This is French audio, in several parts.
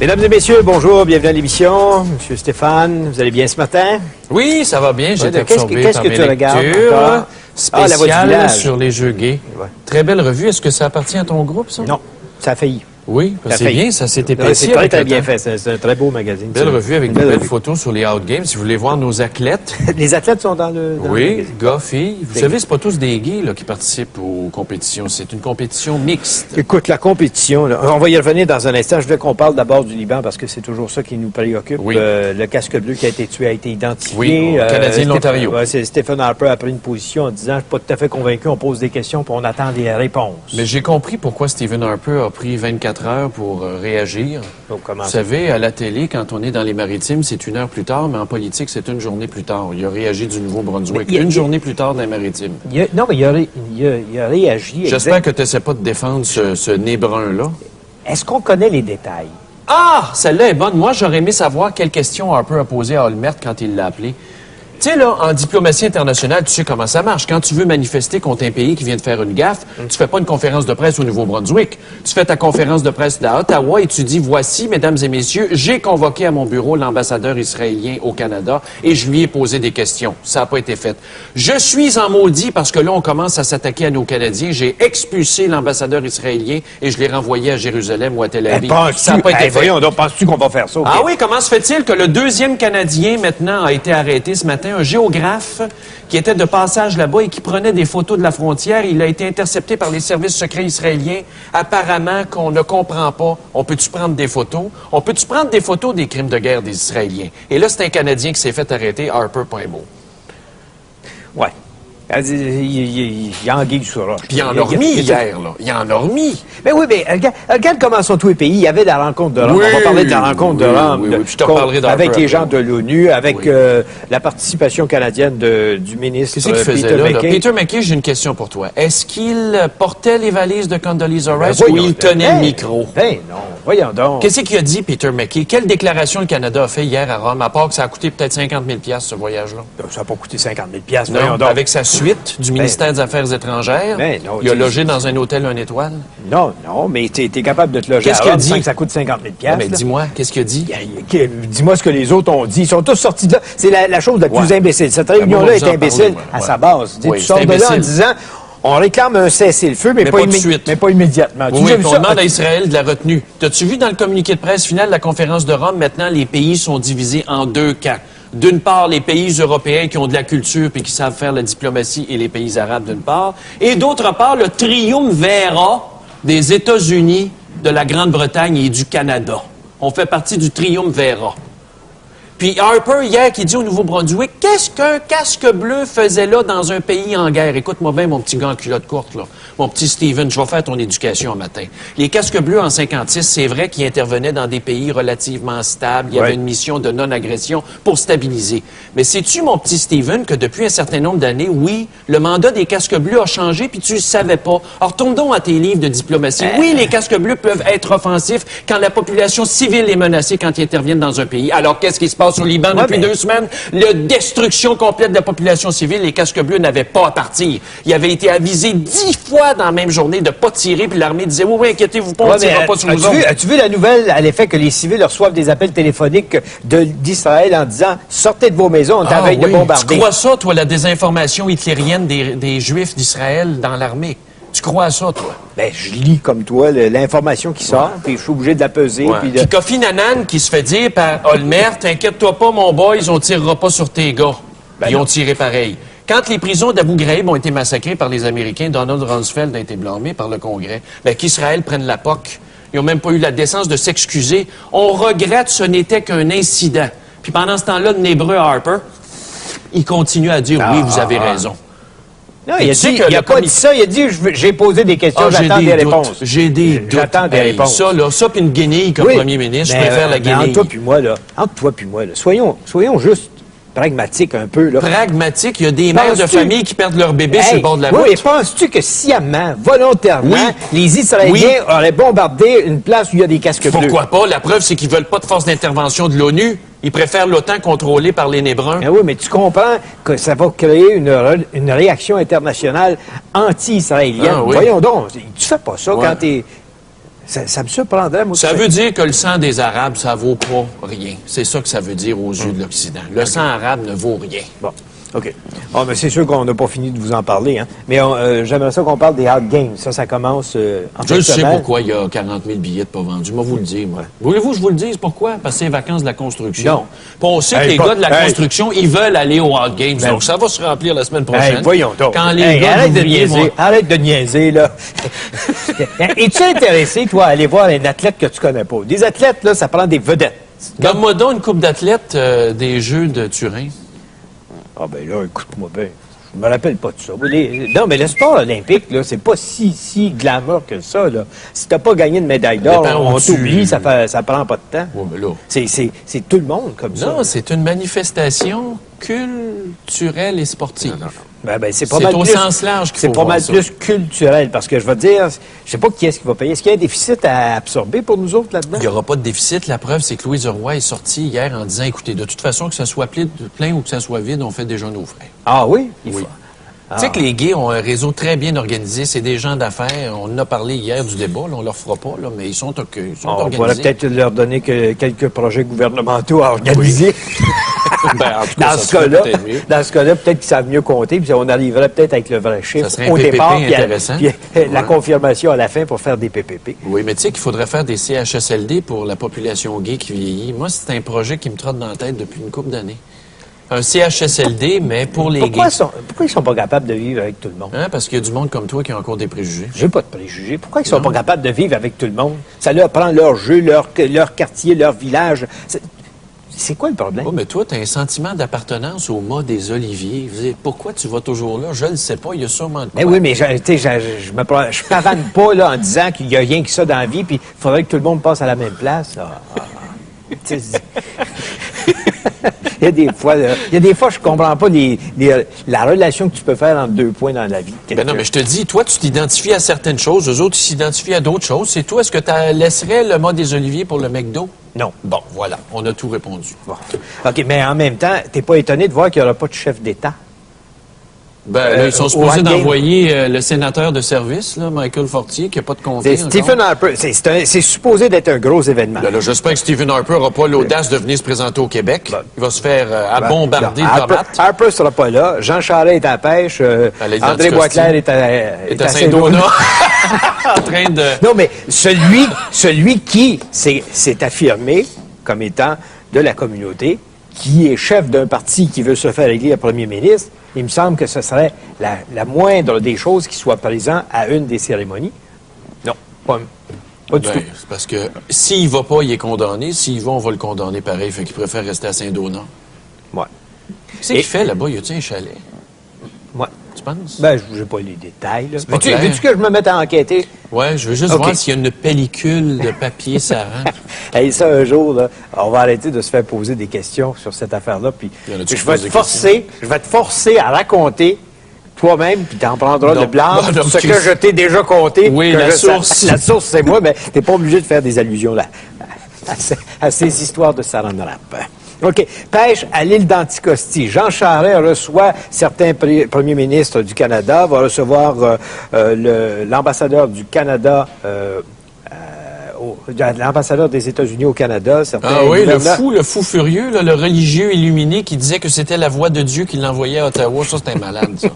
Mesdames et messieurs, bonjour, bienvenue à l'émission. Monsieur Stéphane, vous allez bien ce matin? Oui, ça va bien. J'ai été absorbé qu'est-ce par que mes tu regardes lectures spéciales sur les jeux gays. Ouais. Très belle revue. Est-ce que ça appartient à ton groupe, ça? Non, ça a failli. Oui, c'est bien, ça s'est épaissi. C'est très bien fait, c'est un très beau magazine. Belle revue avec de belles photos sur les Outgames. Si vous voulez voir nos athlètes. Les athlètes sont dans le Oui, gars, filles. Vous savez, c'est pas tous des gays là, qui participent aux compétitions. C'est une compétition mixte. Écoute, la compétition, là, on va y revenir dans un instant. Je veux qu'on parle d'abord du Liban parce que c'est toujours ça qui nous préoccupe. Oui. Le casque bleu qui a été tué a été identifié. Oui, au Canadien de l'Ontario. Stephen Harper a pris une position en disant « Je suis pas tout à fait convaincu, on pose des questions puis on attend des réponses. » Mais j'ai compris pourquoi Stephen Harper a pris 24 heures pour réagir. Donc, Vous savez, à la télé, quand on est dans les maritimes, c'est 1 heure plus tard, mais en politique, c'est une journée plus tard. Il a réagi du Nouveau-Brunswick. Une journée plus tard dans les maritimes. Non, mais il a réagi. J'espère que tu n'essaies pas de défendre ce nez brun-là. Est-ce qu'on connaît les détails? Ah! Celle-là est bonne. Moi, j'aurais aimé savoir quelle question Harper a posée à Olmert quand il l'a appelé. Tu sais, là, en diplomatie internationale, tu sais comment ça marche. Quand tu veux manifester contre un pays qui vient de faire une gaffe, tu fais pas une conférence de presse au Nouveau-Brunswick. Tu fais ta conférence de presse à Ottawa et tu dis, voici, mesdames et messieurs, j'ai convoqué à mon bureau l'ambassadeur israélien au Canada et je lui ai posé des questions. Ça n'a pas été fait. Je suis en maudit parce que là, on commence à s'attaquer à nos Canadiens. J'ai expulsé l'ambassadeur israélien et je l'ai renvoyé à Jérusalem ou à Tel Aviv. Ça n'a pas été fait. Voyons donc, penses-tu qu'on va faire ça? Ah oui, comment se fait-il que le deuxième Canadien, maintenant, a été arrêté ce matin? Un géographe qui était de passage là-bas et qui prenait des photos de la frontière. Il a été intercepté par les services secrets israéliens. Apparemment qu'on ne comprend pas. On peut-tu prendre des photos? On peut-tu prendre des photos des crimes de guerre des Israéliens? Et là, c'est un Canadien qui s'est fait arrêter, Harper, point beau. Ouais. Il y a anguille sur roche. Puis il en a remis hier, là. Il en a remis. Mais oui, mais regarde comment sont tous les pays. Il y avait la rencontre de Rome. Oui, on va parler de la rencontre de Rome. Oui, je te reparlerai avec les gens de l'ONU, avec la participation canadienne du ministre Qu'est-ce qu'il faisait là? Peter MacKay, j'ai une question pour toi. Est-ce qu'il portait les valises de Condoleezza Rice ou il tenait le micro? Ben non, voyons donc. Qu'est-ce qu'il a dit, Peter MacKay? Quelle déclaration le Canada a fait hier à Rome, à part que ça a coûté peut-être 50 000 ce voyage-là? Ça n'a pas coûté 50 000 non, voyons donc. Avec sa suite du ministère des Affaires étrangères, non, il a logé dans un hôtel 1 étoile. Non, mais tu es capable de te loger qu'est-ce à Rome qu'il a dit? sans que ça coûte 50 000 Mais dis-moi, qu'est-ce qu'il a dit? Dis-moi ce que les autres ont dit. Ils sont tous sortis de là. C'est la chose la plus imbécile. Cette réunion-là est imbécile à sa base. Tu sors de là en disant... On réclame un cessez-le-feu, mais pas immédiatement. Oui, on demande à Israël de la retenue. T'as-tu vu dans le communiqué de presse final de la conférence de Rome, maintenant, les pays sont divisés en 2 camps. D'une part, les pays européens qui ont de la culture et qui savent faire la diplomatie et les pays arabes, d'une part. Et d'autre part, le triumvirat des États-Unis, de la Grande-Bretagne et du Canada. On fait partie du triumvirat. Puis Harper, hier, qui dit au Nouveau-Brunswick, qu'est-ce qu'un casque bleu faisait là dans un pays en guerre? Écoute-moi bien, mon petit gars en culotte courte, là. Mon petit Steven, je vais faire ton éducation un matin. Les casques bleus en 56, c'est vrai qu'ils intervenaient dans des pays relativement stables. Il y avait une mission de non-agression pour stabiliser. Mais sais-tu, mon petit Steven, que depuis un certain nombre d'années, oui, le mandat des casques bleus a changé, puis tu le savais pas. Alors, retourne donc à tes livres de diplomatie. Oui, les casques bleus peuvent être offensifs quand la population civile est menacée quand ils interviennent dans un pays. Alors, qu'est-ce qui se passe au Liban depuis 2 semaines? La destruction complète de la population civile. Les casques bleus n'avaient pas à partir. Ils avaient été avisés 10 fois dans la même journée de ne pas tirer, puis l'armée disait, oui, inquiétez-vous pas, on ne tirera pas sur nous autres. As-tu vu la nouvelle à l'effet que les civils reçoivent des appels téléphoniques d'Israël en disant, sortez de vos maisons, on est en veille de bombarder. Tu crois ça, toi, la désinformation hitlérienne des Juifs d'Israël dans l'armée? Tu crois à ça, toi? Ben, je lis comme toi l'information qui sort, puis je suis obligé de la peser. Puis Kofi Annan qui se fait dire par Olmert, t'inquiète-toi pas, mon boy, on tirera pas sur tes gars. Ils ont tiré pareil. Quand les prisons d'Abu Ghraib ont été massacrées par les Américains, Donald Rumsfeld a été blâmé par le Congrès. Qu'Israël prenne la POC. Ils n'ont même pas eu la décence de s'excuser. On regrette, ce n'était qu'un incident. Puis pendant ce temps-là, le nébreux Harper, il continue à dire, oui, vous avez raison. Non, il n'a pas dit ça. Il a dit, j'ai posé des questions, j'attends des réponses. J'ai des doutes. J'attends des réponses. Ça puis une guenille comme premier ministre, je préfère la guenille. Entre toi puis moi, soyons juste pragmatiques un peu. Là. Pragmatique, il y a des mères de famille qui perdent leur bébé sur le bord de la route. Oui, penses-tu que sciemment, volontairement, les Israéliens auraient bombardé une place où il y a des casques bleus? Pourquoi pas? La preuve, c'est qu'ils veulent pas de force d'intervention de l'ONU. Ils préfèrent l'OTAN contrôlée par les Nébrins. Oui, mais tu comprends que ça va créer une réaction internationale anti-israélienne. Voyons donc, tu fais pas ça quand t'es... Ça me surprendrait, moi. Ça veut dire que le sang des Arabes, ça vaut pas rien. C'est ça que ça veut dire aux yeux de l'Occident. Le sang arabe ne vaut rien. Bon. OK. Ah, mais c'est sûr qu'on n'a pas fini de vous en parler, hein. Mais j'aimerais ça qu'on parle des Hard Games. Ça commence en Je sais pourquoi il y a 40 000 billets de pas vendus. Moi, vous le dire, moi. Voulez-vous que je vous le dise pourquoi? Parce que c'est les vacances de la construction. Non. Puis on sait que les gars de la construction, ils veulent aller aux Hard Games. Donc, ça va se remplir la semaine prochaine. Voyons donc. Quand les gars arrête de niaiser, là. Es-tu intéressé, toi, à aller voir un athlète que tu connais pas? Des athlètes, là, ça prend des vedettes. Donne-moi donc une coupe d'athlètes des Jeux de Turin. Ah ben là, écoute-moi bien. Je me rappelle pas de ça. Non, mais le sport olympique, là, c'est pas si glamour que ça, là. Si t'as pas gagné de médaille d'or, on t'oublie, ça prend pas de temps. Ouais, mais là... C'est tout le monde comme ça. Non, c'est une manifestation culturelle et sportive. Non. Ben, c'est pas mal au plus, sens large qu'il faut c'est pas mal ça. plus culturel, parce que je vais te dire, je sais pas qui est-ce qui va payer. Est-ce qu'il y a un déficit à absorber pour nous autres là-dedans? Il n'y aura pas de déficit. La preuve, c'est que Louise Roy est sortie hier en disant, écoutez, de toute façon, que ça soit plein ou que ça soit vide, on fait déjà nos frais. Ah oui? Oui. Tu sais que les gays ont un réseau très bien organisé. C'est des gens d'affaires. On en a parlé hier du débat. Là, on leur fera pas, là, mais ils sont organisés. On pourrait peut-être leur donner quelques projets gouvernementaux à organiser. Ben, en tout cas, dans ce cas-là, peut-être qu'ils savent mieux compter, puis on arriverait peut-être avec le vrai chiffre au PPP départ, puis la confirmation à la fin pour faire des PPP. Oui, mais tu sais qu'il faudrait faire des CHSLD pour la population gay qui vieillit. Moi, c'est un projet qui me trotte dans la tête depuis une couple d'années. Un CHSLD, mais pour les gays. Pourquoi ils sont pas capables de vivre avec tout le monde? Hein? Parce qu'il y a du monde comme toi qui a encore des préjugés. J'ai pas de préjugés. Pourquoi ils sont pas capables de vivre avec tout le monde? Ça leur prend leur jeu, leur quartier, leur village. C'est quoi le problème? Oh, mais toi, tu as un sentiment d'appartenance au mât des Oliviers. Vous savez, pourquoi tu vas toujours là? Je ne le sais pas. Il y a sûrement de quoi. Mais oui, mais je pavane pas là, en disant qu'il n'y a rien que ça dans la vie, puis il faudrait que tout le monde passe à la même place. Il y a des fois, je comprends pas la relation que tu peux faire entre deux points dans la vie. Ben non, mais je te dis, toi, tu t'identifies à certaines choses, eux autres, ils s'identifient à d'autres choses. C'est toi, est-ce que tu laisserais le mât des Oliviers pour le McDo? Non. Bon, voilà, on a tout répondu. Bon. OK, mais en même temps, t'es pas étonné de voir qu'il n'y aura pas de chef d'État? Ben, là, ils sont supposés d'envoyer le sénateur de service, là, Michael Fortier, qui n'a pas de comté. Stephen Harper, c'est supposé d'être un gros événement. Là, j'espère que Stephen Harper n'aura pas l'audace de venir se présenter au Québec. Il va se faire bombarder de tomates. Harper ne sera pas là. Jean Charest est à la pêche. André Boisclair est à Saint-Donat. En train de... Non, mais celui qui s'est affirmé comme étant de la communauté, qui est chef d'un parti qui veut se faire élire premier ministre, il me semble que ce serait la moindre des choses qui soit présent à une des cérémonies. Non, pas du tout. C'est parce que s'il va pas, il est condamné. S'il va, on va le condamner pareil. Fait qu'il préfère rester à Saint-Donat. Ouais. Qu'est-ce qu'il fait là-bas? Y a-t-il un chalet? Ouais. Tu penses? Ben, je n'ai pas les détails. Veux-tu que je me mette à enquêter? Oui, je veux juste voir s'il y a une pellicule de papier saran. Hey, ça, un jour, là, on va arrêter de se faire poser des questions sur cette affaire-là, puis je vais te forcer à raconter toi-même, puis t'en prendras le blanc, ce que je t'ai déjà compté. Oui, la source. La source, c'est moi, mais t'es pas obligé de faire des allusions là, à ces histoires de saran wrap. OK. Pêche à l'île d'Anticosti. Jean Charest reçoit certains premiers ministres du Canada, va recevoir l'ambassadeur du Canada, l'ambassadeur des États-Unis au Canada. Ah oui, le fou furieux, là, le religieux illuminé qui disait que c'était la voix de Dieu qui l'envoyait à Ottawa. Ça, c'était un malade, ça.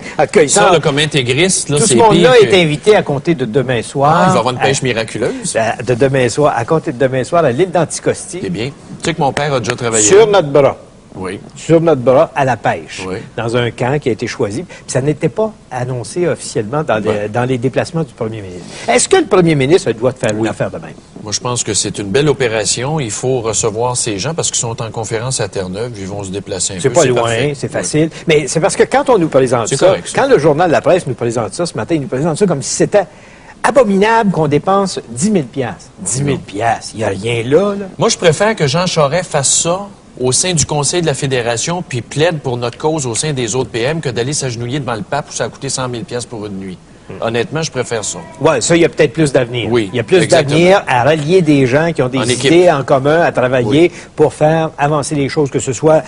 Ça, là, comme intégriste, là, tout c'est ce monde-là est invité à compter de demain soir. Il va y avoir une pêche miraculeuse. De demain soir, à compter de demain soir à l'île d'Anticosti. C'est bien. Tu sais que mon père a déjà travaillé sur notre bras. Oui. Sur notre bras, à la pêche, oui. Dans un camp qui a été choisi. Puis ça n'était pas annoncé officiellement dans les déplacements du premier ministre. Est-ce que le premier ministre doit faire une affaire de même? Moi, je pense que c'est une belle opération. Il faut recevoir ces gens parce qu'ils sont en conférence à Terre-Neuve. Ils vont se déplacer un peu. C'est pas loin, c'est facile. Oui. Mais c'est parce que quand on nous présente ça, quand le journal de la presse nous présente ça ce matin, il nous présente ça comme si c'était abominable qu'on dépense 10 000 $. 10 000 $, il n'y a rien là. Moi, je préfère que Jean Charest fasse ça au sein du Conseil de la Fédération puis plaide pour notre cause au sein des autres PM que d'aller s'agenouiller devant le pape où ça a coûté 100 000 $ pour une nuit. Honnêtement, je préfère ça. Oui, ça, il y a peut-être plus d'avenir. Oui, il y a plus d'avenir à relier des gens qui ont des idées en commun, à travailler pour faire avancer les choses, que ce soit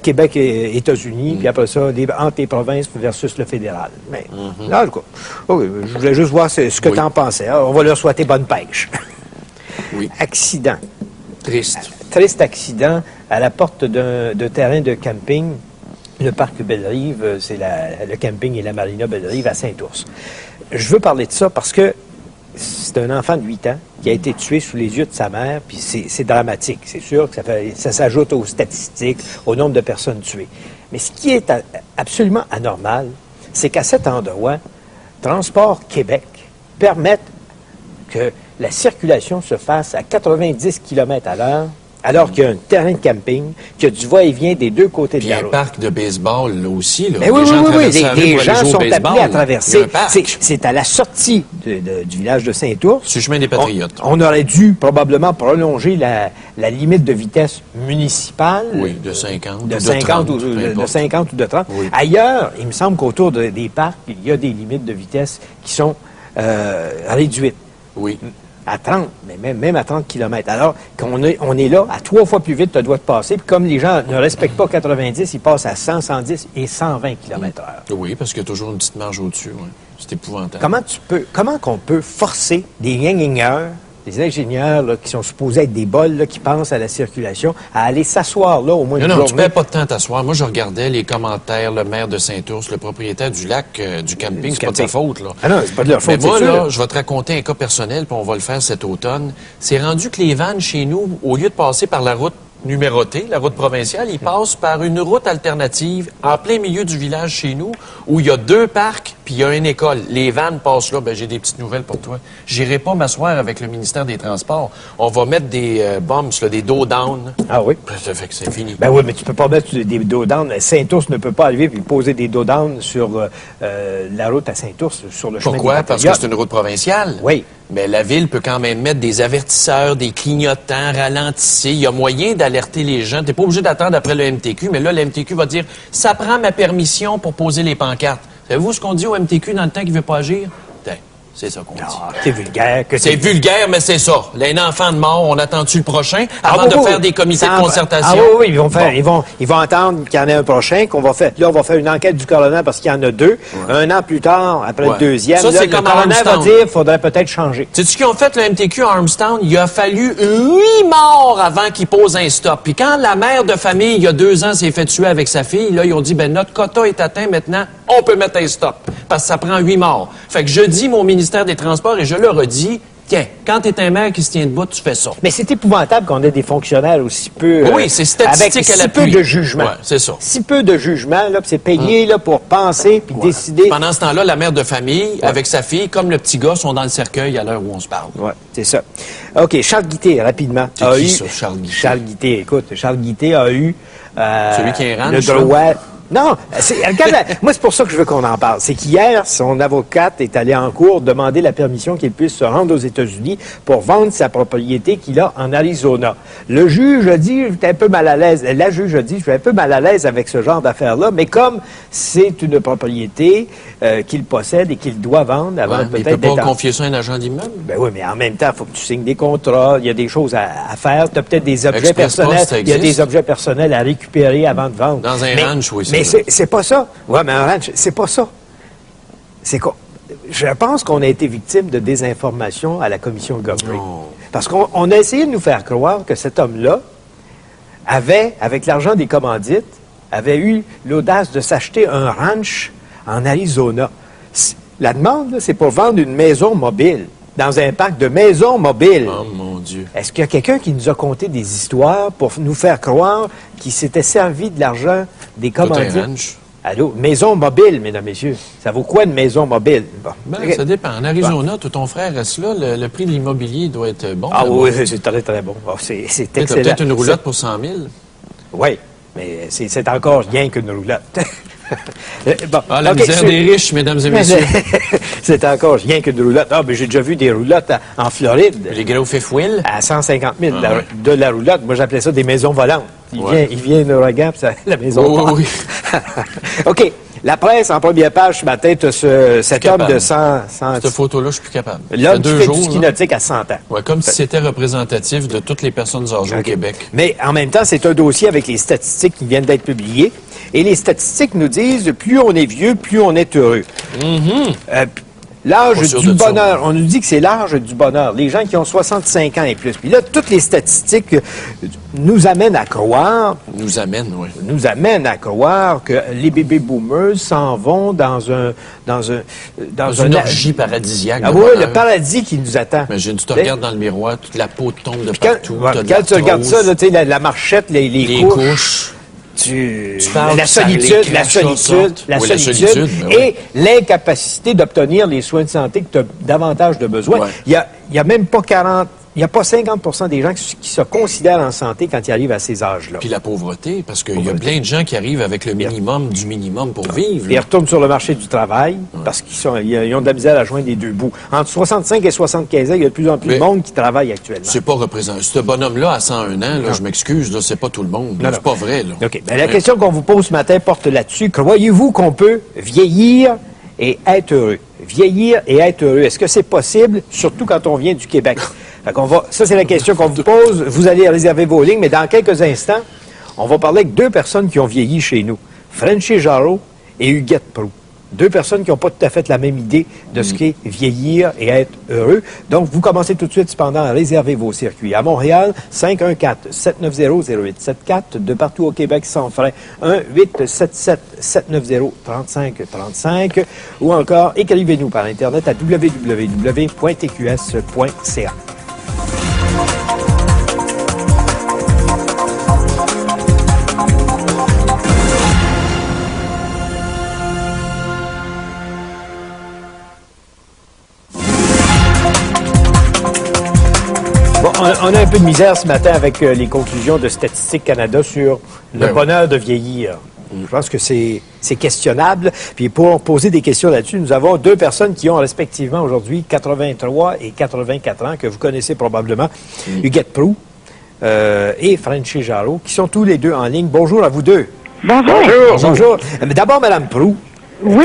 Québec et États-Unis, puis après ça, entre les provinces versus le fédéral. Mais, là, en tout cas, je voulais juste voir ce que tu en pensais. On va leur souhaiter bonne pêche. Oui. Accident. Triste. Triste accident à la porte d'un terrain de camping. Le parc Belle-Rive, c'est le camping et la marina Belle-Rive à Saint-Ours. Je veux parler de ça parce que c'est un enfant de 8 ans qui a été tué sous les yeux de sa mère, puis c'est dramatique. C'est sûr que ça s'ajoute aux statistiques, au nombre de personnes tuées. Mais ce qui est absolument anormal, c'est qu'à cet endroit, Transport Québec permette que la circulation se fasse à 90 km/h, alors qu'il y a un terrain de camping, qu'il y a du va-et-vient des deux côtés de la route. Il y a un parc de baseball, là aussi. Là, mais oui, les gens sont baseball, appelés à traverser. C'est à la sortie du village de Saint-Ours. Sur le chemin des Patriotes. On aurait dû probablement prolonger la limite de vitesse municipale. Oui, de 50 de ou de 50 30. de 50 ou de 30. Oui. Ailleurs, il me semble qu'autour des parcs, il y a des limites de vitesse qui sont réduites. Oui. À 30, mais même à 30 km. Alors qu'on est là, à 3 fois plus vite, tu dois te passer. Puis comme les gens ne respectent pas 90, ils passent à 100, 110 et 120 km/h. Oui, parce qu'il y a toujours une petite marge au-dessus. Ouais. C'est épouvantable. Comment qu'on peut forcer des ingénieurs, des ingénieurs là, qui sont supposés être des bols, là, qui pensent à la circulation, à aller s'asseoir là au moins une journée? Non, tu ne perds pas de temps à t'asseoir. Moi, je regardais les commentaires, le maire de Saint-Ours, le propriétaire du lac, du camping, c'est pas de sa faute, là. Ah non, c'est pas de leur faute, mais moi, c'est là, sûr. je vais te raconter un cas personnel, puis on va le faire cet automne. C'est rendu que les vannes chez nous, au lieu de passer par la route numérotée, la route provinciale, ils passent par une route alternative en plein milieu du village chez nous, où il y a 2 parcs, puis il y a une école. Les vannes passent là. Ben, j'ai des petites nouvelles pour toi. J'irai pas m'asseoir avec le ministère des Transports. On va mettre des bumps, là, des dos down. Ah oui? Ça fait que c'est fini. Ben oui, mais tu peux pas mettre des dos down. Saint-Ours ne peut pas arriver et poser des dos down sur la route à Saint-Ours, sur le chemin des Pourquoi? Parce Patriotes. que c'est une route provinciale? Oui. Mais la ville peut quand même mettre des avertisseurs, des clignotants, ralentissez. Il y a moyen d'alerter les gens. Tu n'es pas obligé d'attendre après le MTQ, mais là, le MTQ va dire « Ça prend ma permission pour poser les pancartes ». Savez-vous ce qu'on dit au MTQ dans le temps qu'il ne veut pas agir? C'est ça qu'on dit. C'est vulgaire. C'est vulgaire, mais c'est ça. Là, un enfant de mort, on attend-tu le prochain avant de faire des comités de concertation? Ah oui, ils vont attendre qu'il y en ait un prochain, qu'on va faire. Là, on va faire une enquête du coroner parce qu'il y en a 2. Ouais. Un an plus tard, après le deuxième, ça, là, c'est le comme coroner va dire qu'il faudrait peut-être changer. Sais-tu ce qu'ils ont fait, le MTQ à Armstown? Il a fallu 8 morts avant qu'ils posent un stop. Puis quand la mère de famille, il y a 2 ans, s'est fait tuer avec sa fille, là, ils ont dit, ben notre quota est atteint maintenant, on peut mettre un stop. Parce que ça prend 8 morts. Fait que je dis, mon ministère des Transports, et je leur ai dit, tiens, quand t'es un maire qui se tient debout, tu fais ça. Mais c'est épouvantable qu'on ait des fonctionnaires aussi peu... oui, c'est statistique avec à l'appui. Si peu de jugement. Ouais, c'est ça. Si peu de jugement, là, c'est payé là, pour penser puis décider. Pendant ce temps-là, la mère de famille, avec sa fille, comme le petit gars, sont dans le cercueil à l'heure où on se parle. Oui, c'est ça. OK, Charles Guitté, rapidement. C'est qui, ça, Charles Guitté? Charles Guitté, écoute, Charles Guitté a eu... celui qui est ranch, le droit... Non, regarde, moi, c'est pour ça que je veux qu'on en parle. C'est qu'hier, son avocate est allée en cours demander la permission qu'il puisse se rendre aux États-Unis pour vendre sa propriété qu'il a en Arizona. Le juge a dit, j'étais un peu mal à l'aise. La juge a dit, je suis un peu mal à l'aise avec ce genre d'affaires-là, mais comme c'est une propriété qu'il possède et qu'il doit vendre avant peut-être d'être... Il peut pas confier ça à un agent d'immeuble? Ben oui, mais en même temps, il faut que tu signes des contrats, il y a des choses à faire, tu as peut-être des objets personnels, il y a des objets personnels à récupérer avant de vendre. Dans un ranch, oui, mais c'est pas ça. Oui, mais un ranch, c'est pas ça. C'est quoi? Je pense qu'on a été victime de désinformation à la commission Godfrey. Parce qu'on a essayé de nous faire croire que cet homme-là avait, avec l'argent des commandites, avait eu l'audace de s'acheter un ranch en Arizona. La demande, c'est pour vendre une maison mobile, dans un parc de maisons mobiles. Oh, mon Dieu. Est-ce qu'il y a quelqu'un qui nous a conté des histoires pour nous faire croire qu'il s'était servi de l'argent des commandites? Allô? Maison mobile, mesdames, messieurs. Ça vaut quoi une maison mobile? Bon. Ben, ça dépend. En Arizona, tout ton frère reste là. Le prix de l'immobilier doit être bon. Ah oui, c'est très, très bon. Oh, c'est excellent. Tu as peut-être une roulotte pour 100 000? Oui, mais c'est encore rien qu'une roulotte. Bon, la misère des riches, mesdames et messieurs. C'est encore rien qu'une roulotte. Ah, mais j'ai déjà vu des roulottes en Floride. Les gros fifth wheel? À 150 000 de la roulotte. Moi, j'appelais ça des maisons volantes. Il vient un ouragan, puis la maison part. Oui. OK. La presse, en première page ce matin, cet homme de 100... Cette photo-là, je suis plus capable. L'homme qui fait du ski nautique à 100 ans. Ouais, comme si c'était représentatif de toutes les personnes âgées au Québec. Mais en même temps, c'est un dossier avec les statistiques qui viennent d'être publiées. Et les statistiques nous disent, plus on est vieux, plus on est heureux. l'âge du bonheur. On nous dit que c'est l'âge du bonheur. Les gens qui ont 65 ans et plus. Puis là, toutes les statistiques nous amènent à croire... Nous amènent à croire que les bébés boomers s'en vont dans une orgie paradisiaque. Ah oui, le paradis qui nous attend. Imagine, tu te regardes dans le miroir, toute la peau tombe de partout. Quand tu regardes ça, là, la marchette, les couches... Tu parles la solitude, et l'incapacité d'obtenir les soins de santé que tu as davantage de besoin. Il y a même pas 50% des gens qui se considèrent en santé quand ils arrivent à ces âges-là. Puis la pauvreté, parce qu'il y a plein de gens qui arrivent avec le minimum du minimum pour vivre. Ils retournent sur le marché du travail parce qu'ils ont de la misère à joindre les deux bouts. Entre 65 et 75 ans, il y a de plus en plus de monde qui travaille actuellement. C'est pas représenté. Ce bonhomme-là, à 101 ans, là, je m'excuse, c'est pas tout le monde. C'est pas vrai. Là. OK. La question qu'on vous pose ce matin porte là-dessus. Croyez-vous qu'on peut vieillir et être heureux? Vieillir et être heureux, est-ce que c'est possible, surtout quand on vient du Québec? Ça, c'est la question qu'on vous pose. Vous allez réserver vos lignes, mais dans quelques instants, on va parler avec deux personnes qui ont vieilli chez nous. Frenchy Jarreau et Huguette Proulx. Deux personnes qui n'ont pas tout à fait la même idée de ce qu'est vieillir et être heureux. Donc, vous commencez tout de suite, cependant, à réserver vos circuits. À Montréal, 514-790-0874. De partout au Québec, sans frais, 1-877-790-3535. Ou encore, écrivez-nous par Internet à www.tqs.ca. On a un peu de misère ce matin avec les conclusions de Statistique Canada sur le bonheur de vieillir. Je pense que c'est questionnable. Puis pour poser des questions là-dessus, nous avons deux personnes qui ont respectivement aujourd'hui 83 et 84 ans, que vous connaissez probablement, Huguette Proulx et Frenchy Jarreau, qui sont tous les deux en ligne. Bonjour à vous deux. Bonjour. Bonjour. D'abord, Madame Proulx, oui,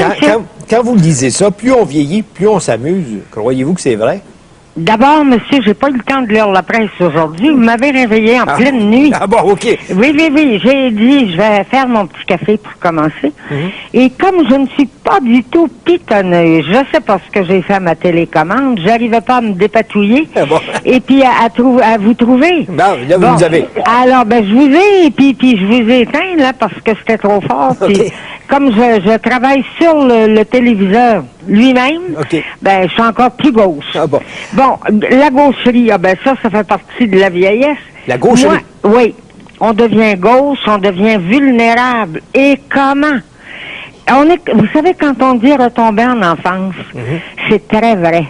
quand vous lisez ça, plus on vieillit, plus on s'amuse. Croyez-vous que c'est vrai? D'abord, monsieur, j'ai pas eu le temps de lire la presse aujourd'hui. Vous m'avez réveillé en pleine nuit. Ah bon, OK. Oui. J'ai dit, je vais faire mon petit café pour commencer. Et comme je ne suis pas du tout pitonneuse, je sais pas ce que j'ai fait à ma télécommande, j'arrivais pas à me dépatouiller. Ah bon. Et puis à vous trouver. Non, là, vous nous avez. Alors, je vous ai, puis je vous ai éteint, là, parce que c'était trop fort. Okay. Comme je travaille sur le téléviseur lui-même, je suis encore plus gauche. Ah bon. Bon, la gaucherie, ça fait partie de la vieillesse. La gaucherie? Oui. On devient gauche, on devient vulnérable. Et comment? Vous savez, quand on dit retomber en enfance, c'est très vrai.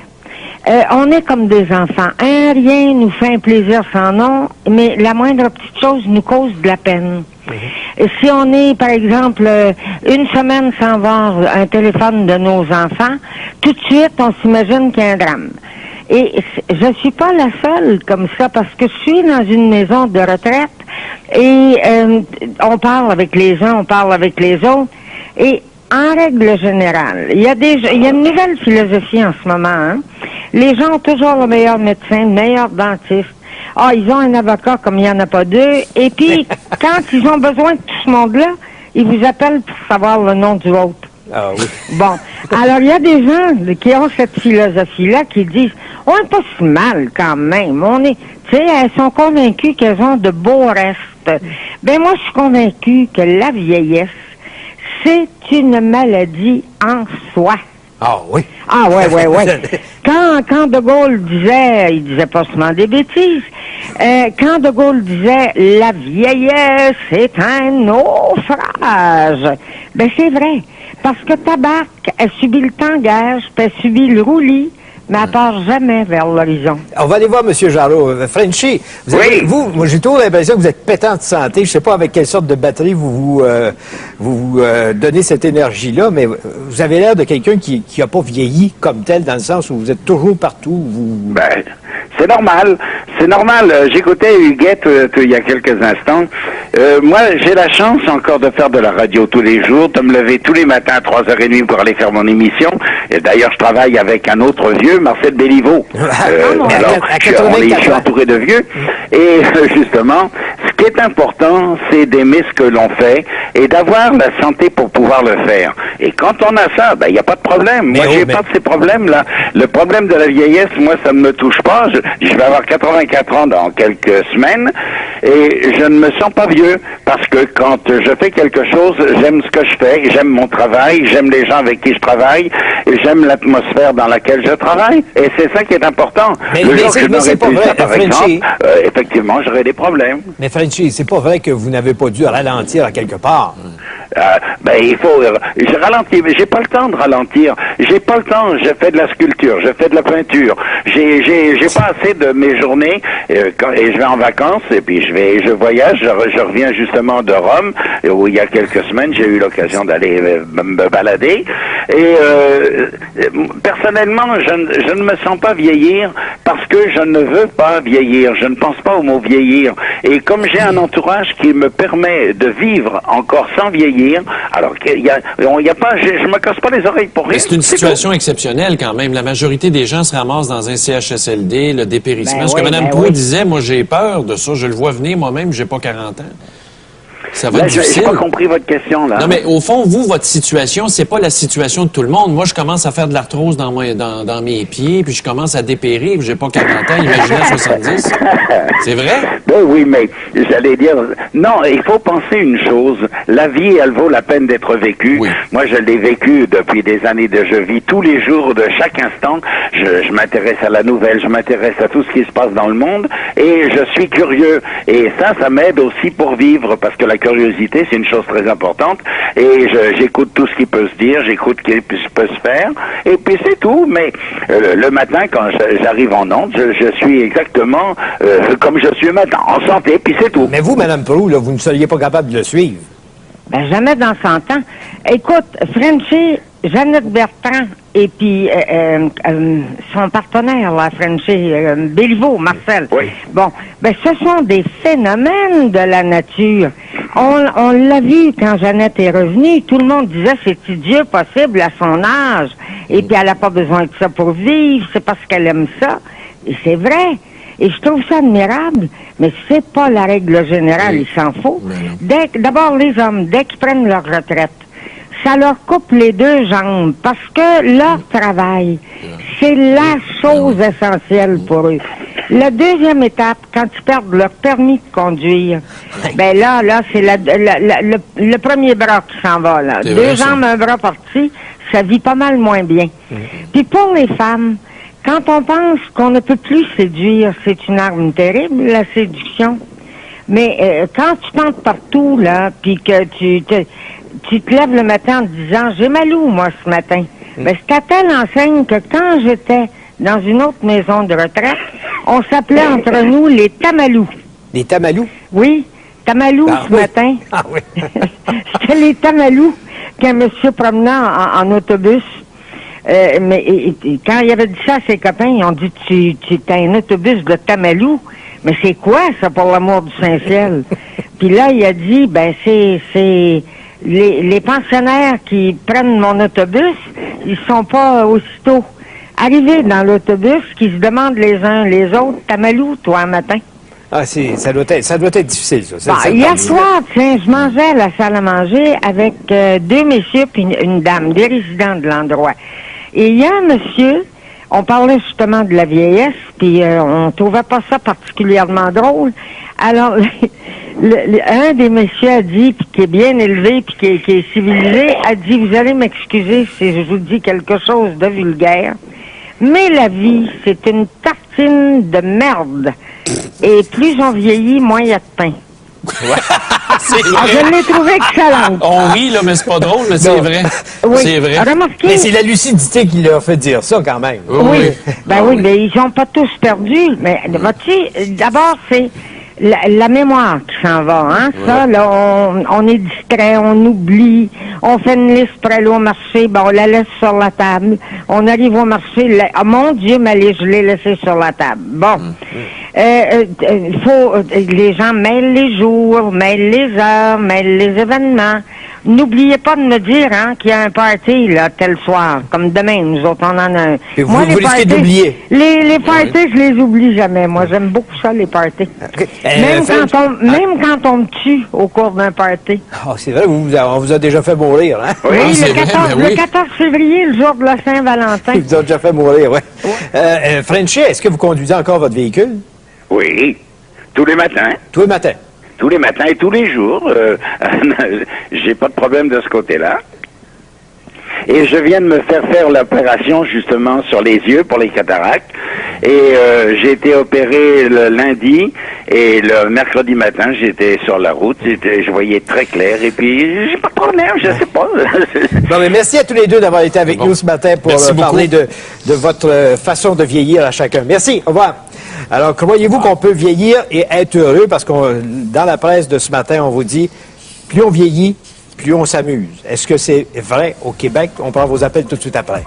On est comme des enfants. Rien nous fait un plaisir sans nom, mais la moindre petite chose nous cause de la peine. Si on est, par exemple, une semaine sans voir un téléphone de nos enfants, tout de suite, on s'imagine qu'il y a un drame. Et je suis pas la seule comme ça, parce que je suis dans une maison de retraite et on parle avec les uns, on parle avec les autres, et en règle générale, il y a une nouvelle philosophie en ce moment, hein? Les gens ont toujours le meilleur médecin, le meilleur dentiste. Ah, ils ont un avocat comme il n'y en a pas deux. Et puis, quand ils ont besoin de tout ce monde-là, ils vous appellent pour savoir le nom du autre. Ah oui. Bon. Alors, il y a des gens qui ont cette philosophie-là qui disent, on n'est pas si mal quand même. Elles sont convaincues qu'elles ont de beaux restes. Ben, moi, je suis convaincue que la vieillesse, c'est une maladie en soi. Ah oui. Ah ouais. Quand De Gaulle disait, il disait pas seulement des bêtises, quand De Gaulle disait la vieillesse est un naufrage, ben c'est vrai. Parce que ta barque, elle subit le tangage, puis elle subit le roulis, mais elle part jamais vers l'horizon. On va aller voir M. Jarreau. Frenchy, moi j'ai toujours l'impression que vous êtes pétant de santé. Je ne sais pas avec quelle sorte de batterie vous donnez cette énergie-là, mais vous avez l'air de quelqu'un qui n'a pas vieilli comme tel, dans le sens où vous êtes toujours partout. Ben, c'est normal. C'est normal. J'écoutais Huguette il y a quelques instants. Moi, j'ai la chance encore de faire de la radio tous les jours, de me lever tous les matins à 3h30 pour aller faire mon émission. Et d'ailleurs, je travaille avec un autre vieux, Marcel Béliveau. Alors, je suis entouré de vieux. Et justement, ce Ce qui est important, c'est d'aimer ce que l'on fait et d'avoir la santé pour pouvoir le faire. Et quand on a ça, ben, il n'y a pas de problème. Moi, j'ai pas de ces problèmes-là. Le problème de la vieillesse, moi, ça ne me touche pas. Je vais avoir 84 ans dans quelques semaines et je ne me sens pas vieux parce que quand je fais quelque chose, j'aime ce que je fais, j'aime mon travail, j'aime les gens avec qui je travaille et j'aime l'atmosphère dans laquelle je travaille. Et c'est ça qui est important. Le jour que je n'aurais plus ça, par exemple, effectivement, j'aurais des problèmes. Mais Frenchy, c'est pas vrai que vous n'avez pas dû ralentir à quelque part. Ben, il faut... je ralentis, mais j'ai pas le temps de ralentir. J'ai pas le temps. Je fais de la sculpture, je fais de la peinture. J'ai pas assez de mes journées et je vais en vacances et puis je voyage. Je reviens justement de Rome où il y a quelques semaines j'ai eu l'occasion d'aller me balader. Et personnellement, je ne me sens pas vieillir parce que je ne veux pas vieillir. Je ne pense pas au mot vieillir. Et comme j'ai un entourage qui me permet de vivre encore sans vieillir, alors il y a pas, je me casse pas les oreilles pour rien. Mais c'est une situation exceptionnelle quand même. La majorité des gens se ramassent dans un CHSLD, le dépérissement. Ben Ce que oui, Mme ben Proulx oui. disait, moi j'ai peur de ça. Je le vois venir moi-même, j'ai pas 40 ans. Ça va Là, être j'ai difficile. pas compris votre question, là. Non, mais au fond, vous, votre situation, c'est pas la situation de tout le monde. Moi, je commence à faire de l'arthrose dans mes pieds, puis je commence à dépérir, puis j'ai pas 40 ans, imaginez à 70. C'est vrai? Ben oui, mais j'allais dire... Non, il faut penser une chose. La vie, elle vaut la peine d'être vécue. Oui. Moi, je l'ai vécue depuis des années je vis tous les jours, de chaque instant. Je m'intéresse à la nouvelle, je m'intéresse à tout ce qui se passe dans le monde, et je suis curieux. Et ça m'aide aussi pour vivre, parce que la curiosité, c'est une chose très importante. Et j'écoute tout ce qui peut se dire, j'écoute ce qui peut se faire. Et puis c'est tout. Mais le matin, quand j'arrive en onde, je suis exactement comme je suis maintenant, en santé, puis c'est tout. Mais vous, Mme Proulx, là, vous ne seriez pas capable de le suivre. Ben, jamais dans 100 ans. Écoute, Frenchy, Jeannette Bertrand et puis son partenaire, là, Frenchy, Béliveau, Marcel. Oui. Bon, ben ce sont des phénomènes de la nature. On l'a vu quand Jeannette est revenue, tout le monde disait c'est Dieu possible à son âge. Et puis elle n'a pas besoin de ça pour vivre, c'est parce qu'elle aime ça. Et c'est vrai. Et je trouve ça admirable, mais c'est pas la règle générale, il s'en faut. D'abord, les hommes, dès qu'ils prennent leur retraite, ça leur coupe les deux jambes parce que leur travail, c'est la chose essentielle pour eux. La deuxième étape, quand ils perdent leur permis de conduire, ben là, c'est le premier bras qui s'en va, là. C'est Deux vrai, ça. jambes, un bras parti, ça vit pas mal moins bien. Puis pour les femmes, quand on pense qu'on ne peut plus séduire, c'est une arme terrible, la séduction. Mais quand tu tentes partout, là, puis que tu te lèves le matin en te disant « J'ai mal où, moi, ce matin? Ben, c'est à telle enseigne que quand j'étais dans une autre maison de retraite, on s'appelait entre nous les Tamalous. Les Tamalous? Oui, Tamalous Ah ce oui. matin. Ah oui. C'était les Tamalous qu'un monsieur promenant en autobus. Mais quand il avait dit ça à ses copains, ils ont dit tu as un autobus de Tamalous. Mais c'est quoi ça pour l'amour du Saint-Ciel? Puis là, il a dit ben c'est les pensionnaires qui prennent mon autobus, ils sont pas aussitôt arrivés dans l'autobus, qui se demandent les uns les autres, Tamalous, toi, un matin? Ah, ça doit être difficile, ça. Bon, hier soir, tiens, je mangeais à la salle à manger avec deux messieurs puis une dame, des résidents de l'endroit. Et il y a un monsieur, on parlait justement de la vieillesse, puis on trouvait pas ça particulièrement drôle. Alors, un des messieurs a dit, puis qui est bien élevé, puis qui est civilisé, a dit, vous allez m'excuser si je vous dis quelque chose de vulgaire, mais la vie, c'est une tartine de merde. Et plus on vieillit, moins il y a de pain. C'est Ah, je vrai. l'ai trouvé excellente. On rit, là, mais c'est pas drôle, mais c'est Non. vrai. Oui. C'est vrai. Remarquez. Mais c'est la lucidité qui leur fait dire ça, quand même. Oui. Ben oui, mais ils ont pas tous perdu. Mais vois-tu, d'abord, c'est la mémoire qui s'en va, hein. Ça, là, on est distrait, on oublie, on fait une liste pour aller au marché, ben on la laisse sur la table. On arrive au marché, oh mon Dieu, ma liste, je l'ai laissée sur la table. Bon. Les gens mêlent les jours, mêlent les heures, mêlent les événements. n'oubliez pas de me dire qu'il y a un party là, tel soir, comme demain, nous autres, on en a un. Et vous risquez d'oublier. Les parties, je les oublie jamais. Moi, j'aime beaucoup ça, les parties. Okay. Même quand on me tue au cours d'un party. Oh, c'est vrai, on vous a déjà fait mourir, hein? Oui, Oui, le 14 février, le jour de la Saint-Valentin. Ils vous ont déjà fait mourir, oui. Frenchy, est-ce que vous conduisez encore votre véhicule? Oui, tous les matins. Tous les matins? Tous les matins et tous les jours. J'ai pas de problème de ce côté-là. Et je viens de me faire l'opération justement sur les yeux pour les cataractes. Et j'ai été opéré le lundi et le mercredi matin, j'étais sur la route. Je voyais très clair et puis j'ai pas de problème, je sais pas. Bon, mais merci à tous les deux d'avoir été avec nous ce matin pour parler de votre façon de vieillir à chacun. Merci, au revoir. Alors, croyez-vous qu'on peut vieillir et être heureux? Parce que dans la presse de ce matin, on vous dit, plus on vieillit, plus on s'amuse. Est-ce que c'est vrai au Québec? On prend vos appels tout de suite après.